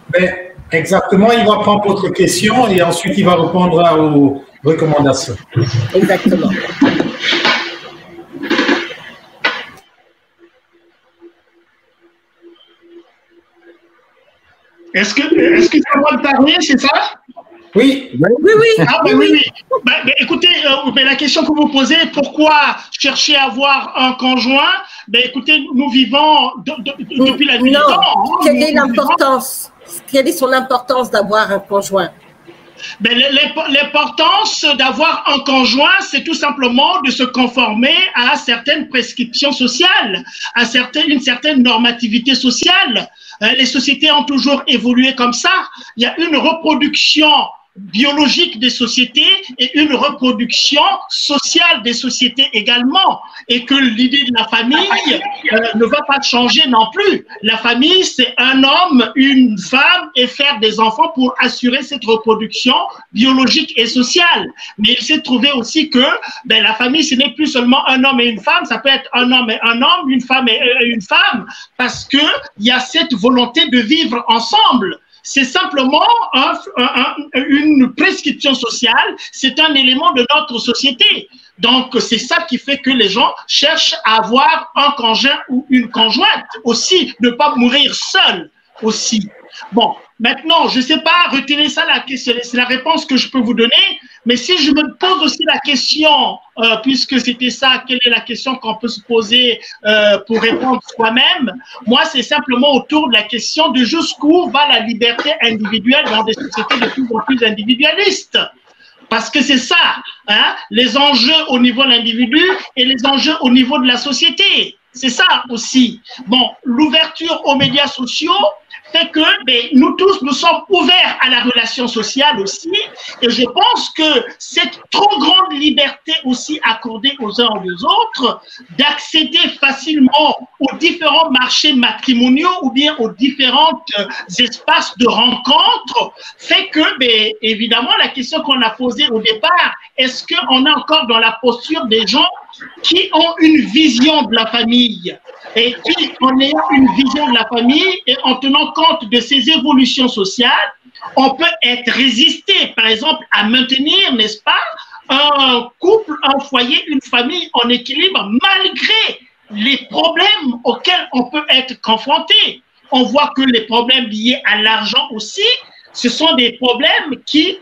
Ben, exactement, il va prendre votre question et ensuite il va répondre aux recommandations.
Exactement.
Est-ce que tu as le droit de parler, c'est ça?
Oui.
Oui.
Ah, ben oui. Ben, écoutez, la question que vous posez, pourquoi chercher à avoir un conjoint? Ben, écoutez, nous vivons depuis la nuit des temps.
Quelle est l'importance? Quelle est son importance d'avoir un conjoint?
Ben, l'importance d'avoir un conjoint, c'est tout simplement de se conformer à certaines prescriptions sociales, à une certaine normativité sociale. Les sociétés ont toujours évolué comme ça. Il y a une reproduction biologique des sociétés et une reproduction sociale des sociétés également, et que l'idée de la famille ne va pas changer non plus. La famille, c'est un homme, une femme et faire des enfants pour assurer cette reproduction biologique et sociale. Mais il s'est trouvé aussi que la famille, ce n'est plus seulement un homme et une femme, ça peut être un homme et un homme, une femme et une femme, parce qu'il y a cette volonté de vivre ensemble. C'est simplement une prescription sociale, c'est un élément de notre société. Donc, c'est ça qui fait que les gens cherchent à avoir un conjoint ou une conjointe aussi, ne pas mourir seul aussi. Bon, maintenant, je ne sais pas, retenez ça, c'est la réponse que je peux vous donner, mais si je me pose aussi la question, puisque c'était ça, quelle est la question qu'on peut se poser pour répondre soi-même, moi, c'est simplement autour de la question de jusqu'où va la liberté individuelle dans des sociétés de plus en plus individualistes. Parce que c'est ça, hein, les enjeux au niveau de l'individu et les enjeux au niveau de la société. C'est ça aussi. Bon, l'ouverture aux médias sociaux fait que nous tous, nous sommes ouverts à la relation sociale aussi, et je pense que cette trop grande liberté aussi accordée aux uns aux autres, d'accéder facilement aux différents marchés matrimoniaux ou bien aux différents espaces de rencontres, fait que, évidemment, la question qu'on a posée au départ, est-ce qu'on est encore dans la posture des gens qui ont une vision de la famille, et qui, en ayant une vision de la famille et en tenant compte de ces évolutions sociales, on peut être résisté, par exemple, à maintenir, n'est-ce pas, un couple, un foyer, une famille en équilibre, malgré les problèmes auxquels on peut être confronté. On voit que les problèmes liés à l'argent aussi, ce sont des problèmes qui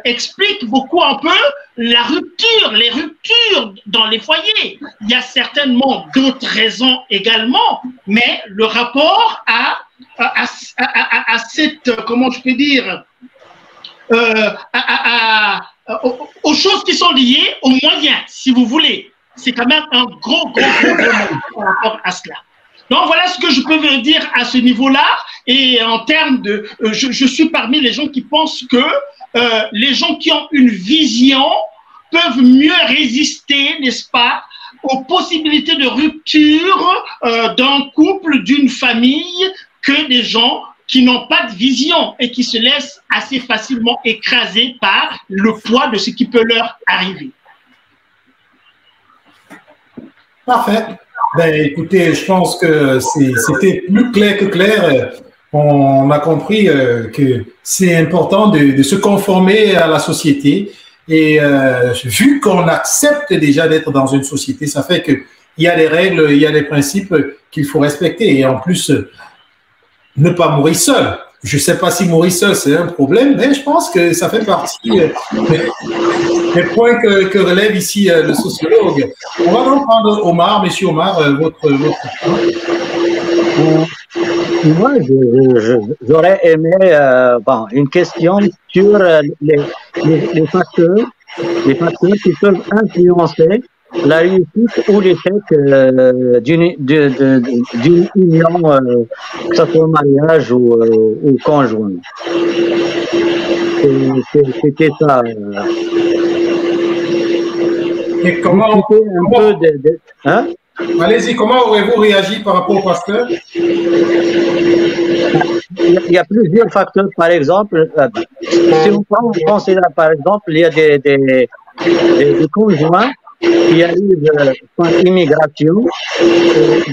explique beaucoup un peu les ruptures dans les foyers. Il y a certainement d'autres raisons également, mais le rapport à cette, comment je peux dire, aux choses qui sont liées aux moyens, si vous voulez. C'est quand même un gros problème par rapport à cela. Donc voilà ce que je peux vous dire à ce niveau-là. Et en termes de... je suis parmi les gens qui pensent que les gens qui ont une vision peuvent mieux résister, n'est-ce pas, aux possibilités de rupture d'un couple, d'une famille, que des gens qui n'ont pas de vision et qui se laissent assez facilement écraser par le poids de ce qui peut leur arriver.
Parfait. Ben, écoutez, je pense que c'était plus clair que clair. On a compris que c'est important de se conformer à la société. Et vu qu'on accepte déjà d'être dans une société, ça fait qu'il y a des règles, il y a des principes qu'il faut respecter. Et en plus, ne pas mourir seul. Je ne sais pas si mourir seul, c'est un problème, mais je pense que ça fait partie des points que relève ici le sociologue. On va donc prendre Omar. Monsieur Omar, votre
Moi, j'aurais aimé une question sur les facteurs qui peuvent influencer la réussite ou l'échec d'une union, que ce soit mariage ou conjoint. C'était ça.
Et comment
hein?
Allez-y, comment aurez-vous réagi par rapport au pasteur?
Il y a plusieurs facteurs, par exemple. Si on considère, par exemple, il y a des conjoints qui arrivent par immigration,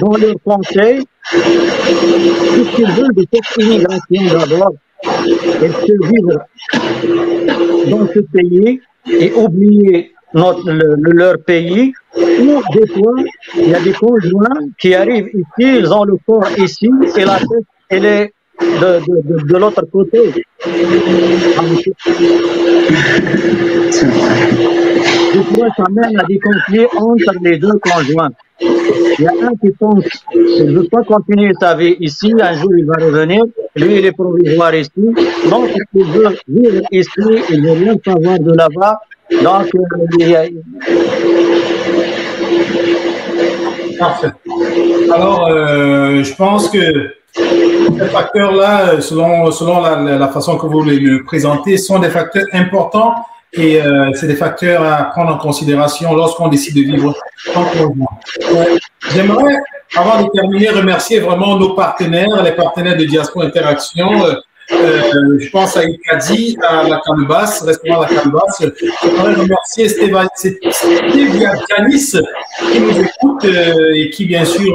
dans leur pensée, tout ce qu'ils veulent de cette immigration d'abord, et se vivre dans ce pays et oublier leur pays, ou des fois, il y a des conjoints qui arrivent ici, ils ont le corps ici, et la tête, elle est de l'autre côté. Des fois, ça mène à des conflits entre les deux conjoints. Il y a un qui pense qu'il ne veut pas continuer sa vie ici, un jour il va revenir, lui il est provisoire ici, donc il veut vivre ici, il ne veut rien savoir de là-bas. Donc,
Parfait. Alors, je pense que ces facteurs-là, selon la façon que vous le présentez, sont des facteurs importants et c'est des facteurs à prendre en considération lorsqu'on décide de vivre en conjoint. J'aimerais, avant de terminer, remercier vraiment nos partenaires, les partenaires de Diaspora Interaction. Je pense à Ikadi, à la Calebasse, restaurant à la Calebasse. Je voudrais remercier Stevia Janis qui nous écoute et qui, bien sûr,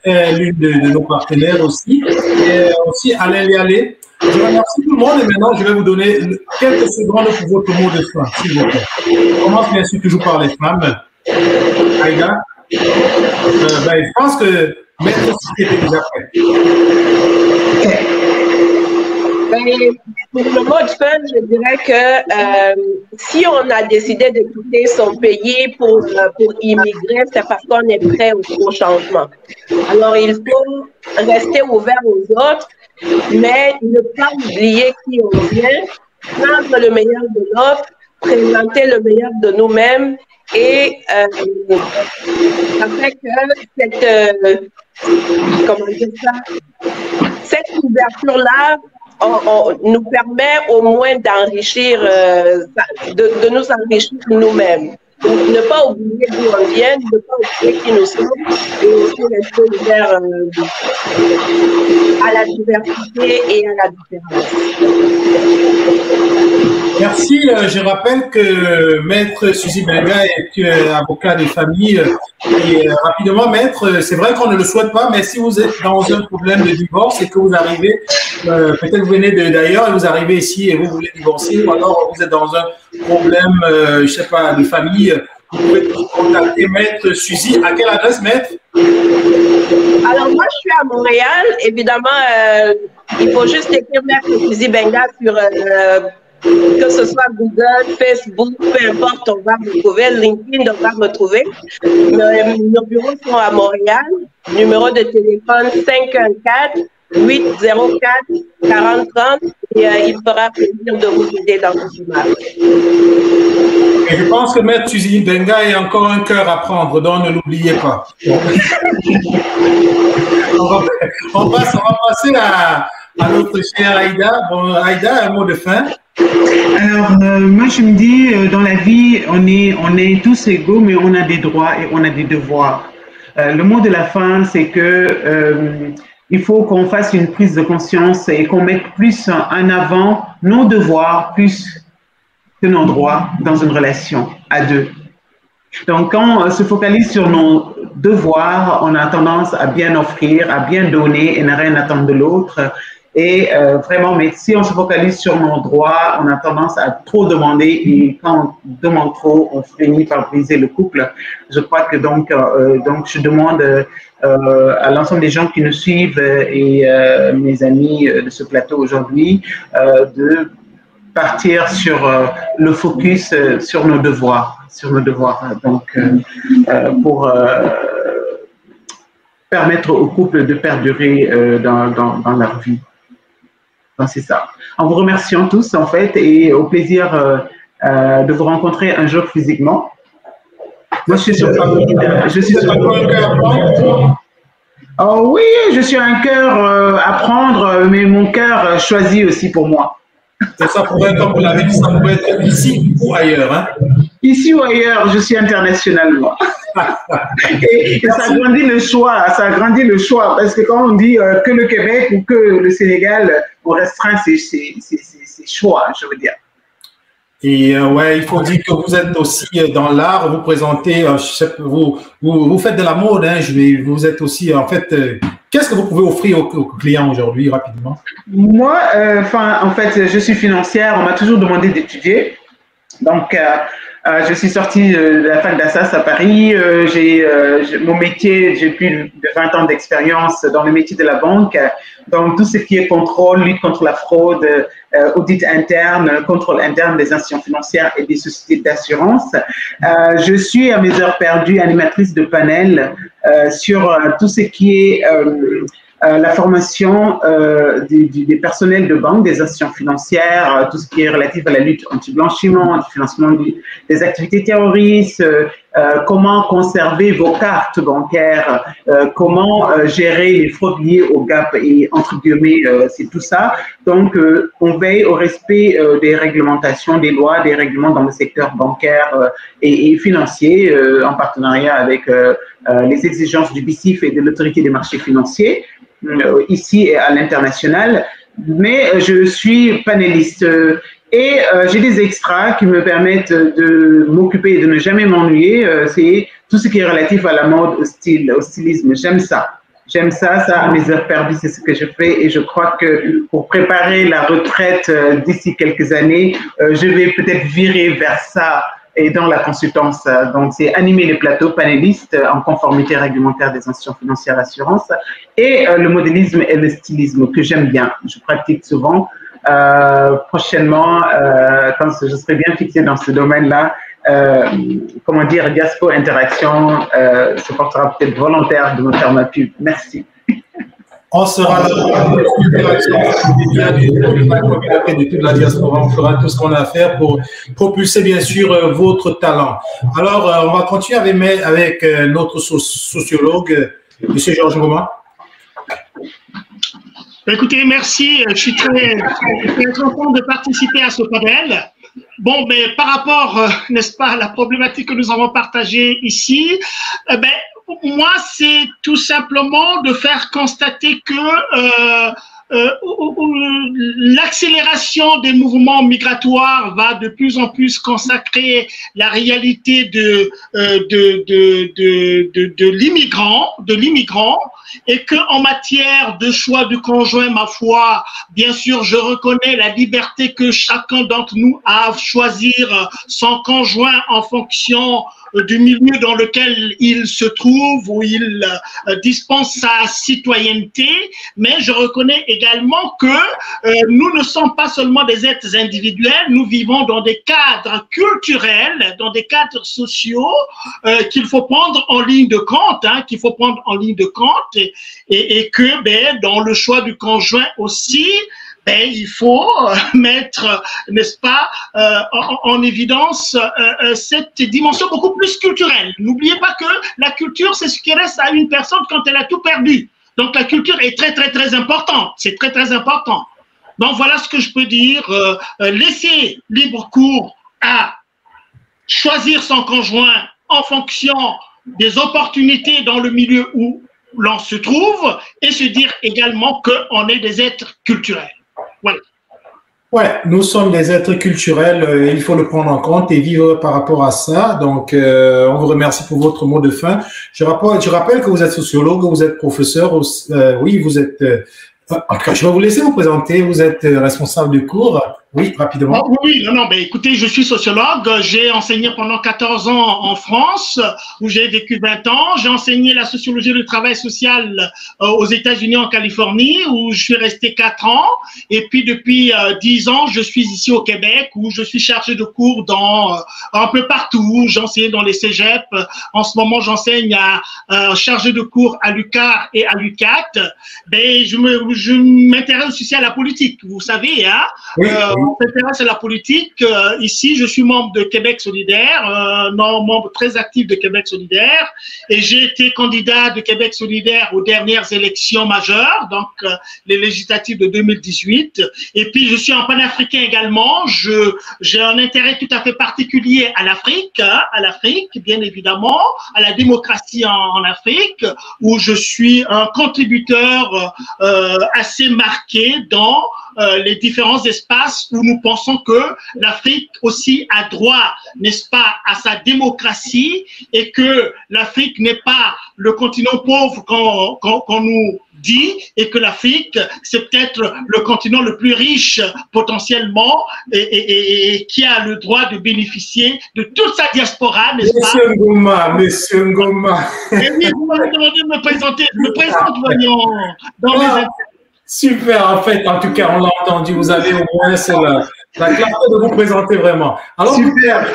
est l'une de nos partenaires aussi. Et aussi Alain Léalé. Je remercie tout le monde et maintenant, je vais vous donner quelques secondes pour votre mot de fin, s'il vous plaît. On commence bien sûr toujours par les femmes. Aïda. Je pense que Maître Cissé était déjà prêt.
Pour le mot de fin, je dirais que si on a décidé de quitter son pays pour immigrer, c'est parce qu'on est prêt au changement. Alors, il faut rester ouvert aux autres, mais ne pas oublier qui on vient, prendre le meilleur de l'autre, présenter le meilleur de nous-mêmes et ça fait que cette ouverture-là nous permet au moins d'enrichir, de nous enrichir nous-mêmes. Donc, ne pas oublier d'où on vient, ne pas oublier qui nous sommes, et aussi rester ouvert à la diversité et à la différence.
Merci. Je rappelle que Maître Suzy Benga est avocat de famille. Et rapidement, Maître, c'est vrai qu'on ne le souhaite pas, mais si vous êtes dans un problème de divorce et que vous arrivez, peut-être vous venez d'ailleurs et vous arrivez ici et vous voulez divorcer, ou alors vous êtes dans un problème, je ne sais pas, de famille, vous pouvez contacter Maître Suzy. À quelle adresse, Maître?
Alors, moi, je suis à Montréal. Évidemment, il faut juste écrire Maître Suzy Benga sur... que ce soit Google, Facebook, peu importe, on va me trouver. LinkedIn, on va me trouver. Nos bureaux sont à Montréal. Numéro de téléphone 514-804-4030 et il fera plaisir de vous aider dans vos démarches.
Et je pense que Maître Suzy Benga a encore un cœur à prendre, donc ne l'oubliez pas. on va passer à notre chère Aïda. Bon, Aïda, un mot de fin.
Alors, moi, je me dis, dans la vie, on est tous égaux, mais on a des droits et on a des devoirs. Le mot de la fin, c'est que il faut qu'on fasse une prise de conscience et qu'on mette plus en avant nos devoirs plus que nos droits dans une relation à deux. Donc, quand on se focalise sur nos devoirs, on a tendance à bien offrir, à bien donner et ne rien attendre de l'autre. Et vraiment, mais si on se focalise sur nos droits, on a tendance à trop demander et quand on demande trop, on finit par briser le couple. Je crois que donc je demande à l'ensemble des gens qui nous suivent et mes amis de ce plateau aujourd'hui de partir sur le focus sur nos devoirs, donc pour permettre aux couples de perdurer dans leur vie. Donc, c'est ça. En vous remerciant tous, en fait, et au plaisir de vous rencontrer un jour physiquement. Moi, je suis sur Oh oui, je suis un cœur à prendre, mais mon cœur choisit aussi pour moi.
Et ça pourrait, comme vous l'avez dit, ça pourrait être ici ou ailleurs, hein?
Ici ou ailleurs, je suis international, moi. et ça agrandit le choix, parce que quand on dit que le Québec ou que le Sénégal, on restreint ses choix, je veux dire.
Et ouais, il faut dire que vous êtes aussi dans l'art, vous présentez, vous faites de la mode, hein, vous êtes aussi, en fait, qu'est-ce que vous pouvez offrir aux clients aujourd'hui, rapidement?
Moi, en fait, je suis financière, on m'a toujours demandé d'étudier, donc je suis sortie de la fac d'Assas à Paris, mon métier, j'ai plus de 20 ans d'expérience dans le métier de la banque, donc tout ce qui est contrôle, lutte contre la fraude, audit interne, contrôle interne des institutions financières et des sociétés d'assurance. Je suis à mes heures perdues animatrice de panel sur tout ce qui est la formation des personnels de banque, des institutions financières, tout ce qui est relatif à la lutte anti-blanchiment, anti-financement des activités terroristes, comment conserver vos cartes bancaires, comment gérer les fraudes liées au GAP et entre guillemets, c'est tout ça. Donc, on veille au respect des réglementations, des lois, des règlements dans le secteur bancaire et financier, en partenariat avec les exigences du BICIF et de l'autorité des marchés financiers, ici et à l'international. Mais je suis panéliste et j'ai des extras qui me permettent de m'occuper et de ne jamais m'ennuyer. C'est tout ce qui est relatif à la mode, au stylisme. J'aime ça. J'aime ça, à mes heures perdues, c'est ce que je fais et je crois que pour préparer la retraite d'ici quelques années, je vais peut-être virer vers ça et dans la consultance. Donc, c'est animer les plateaux panélistes en conformité réglementaire des institutions financières assurances et le modélisme et le stylisme que j'aime bien. Je pratique souvent. Prochainement, quand je serai bien fixé dans ce domaine-là, comment dire, Diaspo Interaction se portera peut-être volontaire de me faire ma pub. Merci.
On sera là de toute la diaspora. On fera tout ce qu'on a à faire pour propulser, bien sûr, votre talent. Alors, on va continuer avec notre sociologue, M. Georges Romain.
Écoutez, merci. Je suis très content de participer à ce panel. Bon, mais par rapport, n'est-ce pas, à la problématique que nous avons partagée ici, moi, c'est tout simplement de faire constater que l'accélération des mouvements migratoires va de plus en plus consacrer la réalité de l'immigrant, et que en matière de choix du conjoint, ma foi, bien sûr, je reconnais la liberté que chacun d'entre nous a à choisir son conjoint en fonction du milieu dans lequel il se trouve, où il dispense sa citoyenneté, mais je reconnais également que nous ne sommes pas seulement des êtres individuels, nous vivons dans des cadres culturels, dans des cadres sociaux qu'il faut prendre en ligne de compte, et que dans le choix du conjoint aussi, il faut mettre, n'est-ce pas, en évidence cette dimension beaucoup plus culturelle. N'oubliez pas que la culture, c'est ce qui reste à une personne quand elle a tout perdu. Donc la culture est très, très, très importante. C'est très, très important. Donc voilà ce que je peux dire. Laisser libre cours à choisir son conjoint en fonction des opportunités dans le milieu où l'on se trouve et se dire également qu'on est des êtres culturels. Voilà.
Ouais, nous sommes des êtres culturels, il faut le prendre en compte et vivre par rapport à ça. Donc, on vous remercie pour votre mot de fin. Je rappelle que vous êtes sociologue, vous êtes professeur, oui, vous êtes... en tout cas, je vais vous laisser vous présenter. Vous êtes responsable de cours. Oui, rapidement.
Oui, non, ben, écoutez, je suis sociologue. J'ai enseigné pendant 14 ans en France, où j'ai vécu 20 ans. J'ai enseigné la sociologie et le travail social aux États-Unis, en Californie, où je suis resté 4 ans. Et puis, depuis 10 ans, je suis ici au Québec, où je suis chargé de cours un peu partout. J'enseigne dans les cégeps. En ce moment, j'enseigne chargé de cours à l'UQAR et à l'UQAT. Ben, je m'intéresse aussi à la politique, vous savez, hein. Oui. On s'intéresse à la politique. Ici, je suis membre de Québec solidaire, membre très actif de Québec solidaire, et j'ai été candidat de Québec solidaire aux dernières élections majeures, donc les législatives de 2018. Et puis, je suis un panafricain également. J'ai un intérêt tout à fait particulier à l'Afrique, bien évidemment, à la démocratie en Afrique, où je suis un contributeur assez marqué dans les différents espaces où nous pensons que l'Afrique aussi a droit, n'est-ce pas, à sa démocratie, et que l'Afrique n'est pas le continent pauvre qu'on nous dit, et que l'Afrique, c'est peut-être le continent le plus riche potentiellement et qui a le droit de bénéficier de toute sa diaspora, n'est-ce pas?
Monsieur Ngoma.
Et oui, vous m'avez demandé de me présenter. Je me présente, voyons, dans les...
Super, en fait, en tout cas, on l'a entendu. Vous avez au moins la clarté de vous présenter vraiment. Alors, super.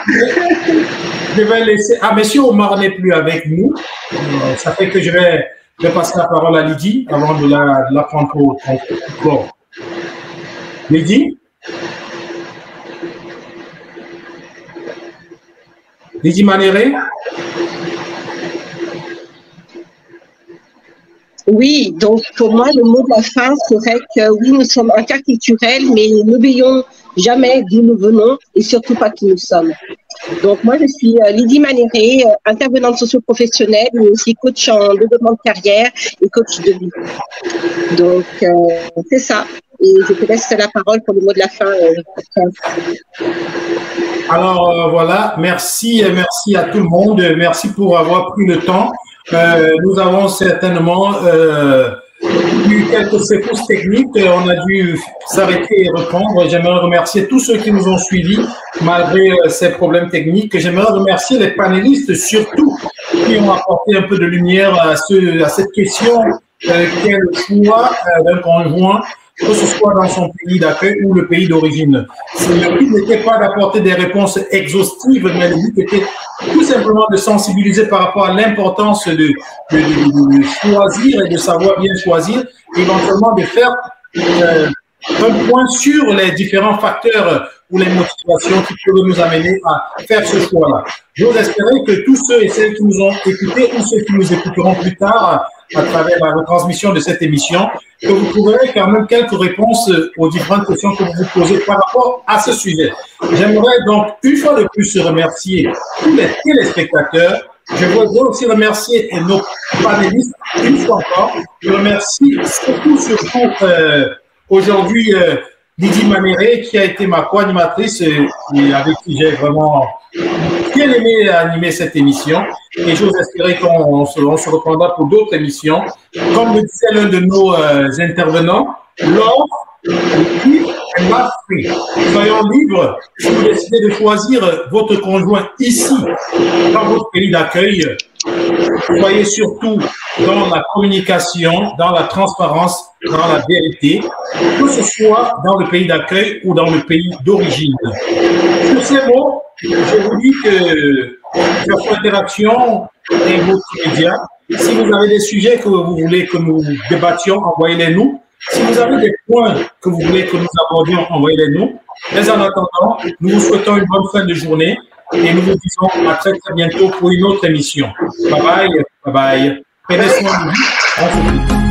Je vais laisser. Ah, monsieur Omar n'est plus avec nous. Ça fait que je vais passer la parole à Lydie avant de la prendre au corps. Lydie? Lydie Manéré?
Oui, donc pour moi, le mot de la fin serait que oui, nous sommes interculturels, mais n'oublions jamais d'où nous venons et surtout pas qui nous sommes. Donc moi, je suis Lydie Manéré, intervenante socio-professionnelle, mais aussi coach en développement de carrière et coach de vie. Donc c'est ça. Et je te laisse la parole pour le mot de la fin.
Alors voilà, merci à tout le monde. Merci pour avoir pris le temps. Nous avons certainement eu quelques secousses techniques. On a dû s'arrêter et reprendre. J'aimerais remercier tous ceux qui nous ont suivis malgré ces problèmes techniques. J'aimerais remercier les panélistes surtout qui ont apporté un peu de lumière à cette question quel est le choix d'un conjoint, que ce soit dans son pays d'accueil ou le pays d'origine. Le but n'était pas d'apporter des réponses exhaustives, mais le but était tout simplement de sensibiliser par rapport à l'importance de choisir et de savoir bien choisir, éventuellement de faire un point sur les différents facteurs ou les motivations qui peuvent nous amener à faire ce choix-là. J'ose espérer que tous ceux et celles qui nous ont écoutés ou ceux qui nous écouteront plus tard à travers la retransmission de cette émission, que vous trouverez quand même quelques réponses aux différentes questions que vous vous posez par rapport à ce sujet. J'aimerais donc une fois de plus remercier tous les téléspectateurs. Je voudrais aussi remercier nos panélistes une fois encore. Je remercie surtout aujourd'hui Lydie Manéré, qui a été ma co-animatrice et avec qui j'ai vraiment bien aimé animer cette émission. Et j'ose espérer qu'on se reprendra pour d'autres émissions. Comme le disait l'un de nos intervenants, love, live and love free. Soyons libres. Si vous décidez de choisir votre conjoint ici, dans votre pays d'accueil, soyez surtout dans la communication, dans la transparence, dans la vérité, que ce soit dans le pays d'accueil ou dans le pays d'origine. Sur ces mots, je vous dis que votre interaction est votre média. Si vous avez des sujets que vous voulez que nous débattions, envoyez-les nous. Si vous avez des points que vous voulez que nous abordions, envoyez-les nous. Mais en attendant, nous vous souhaitons une bonne fin de journée et nous vous disons à très très bientôt pour une autre émission. Bye bye, bye bye. Prenez soin de vous.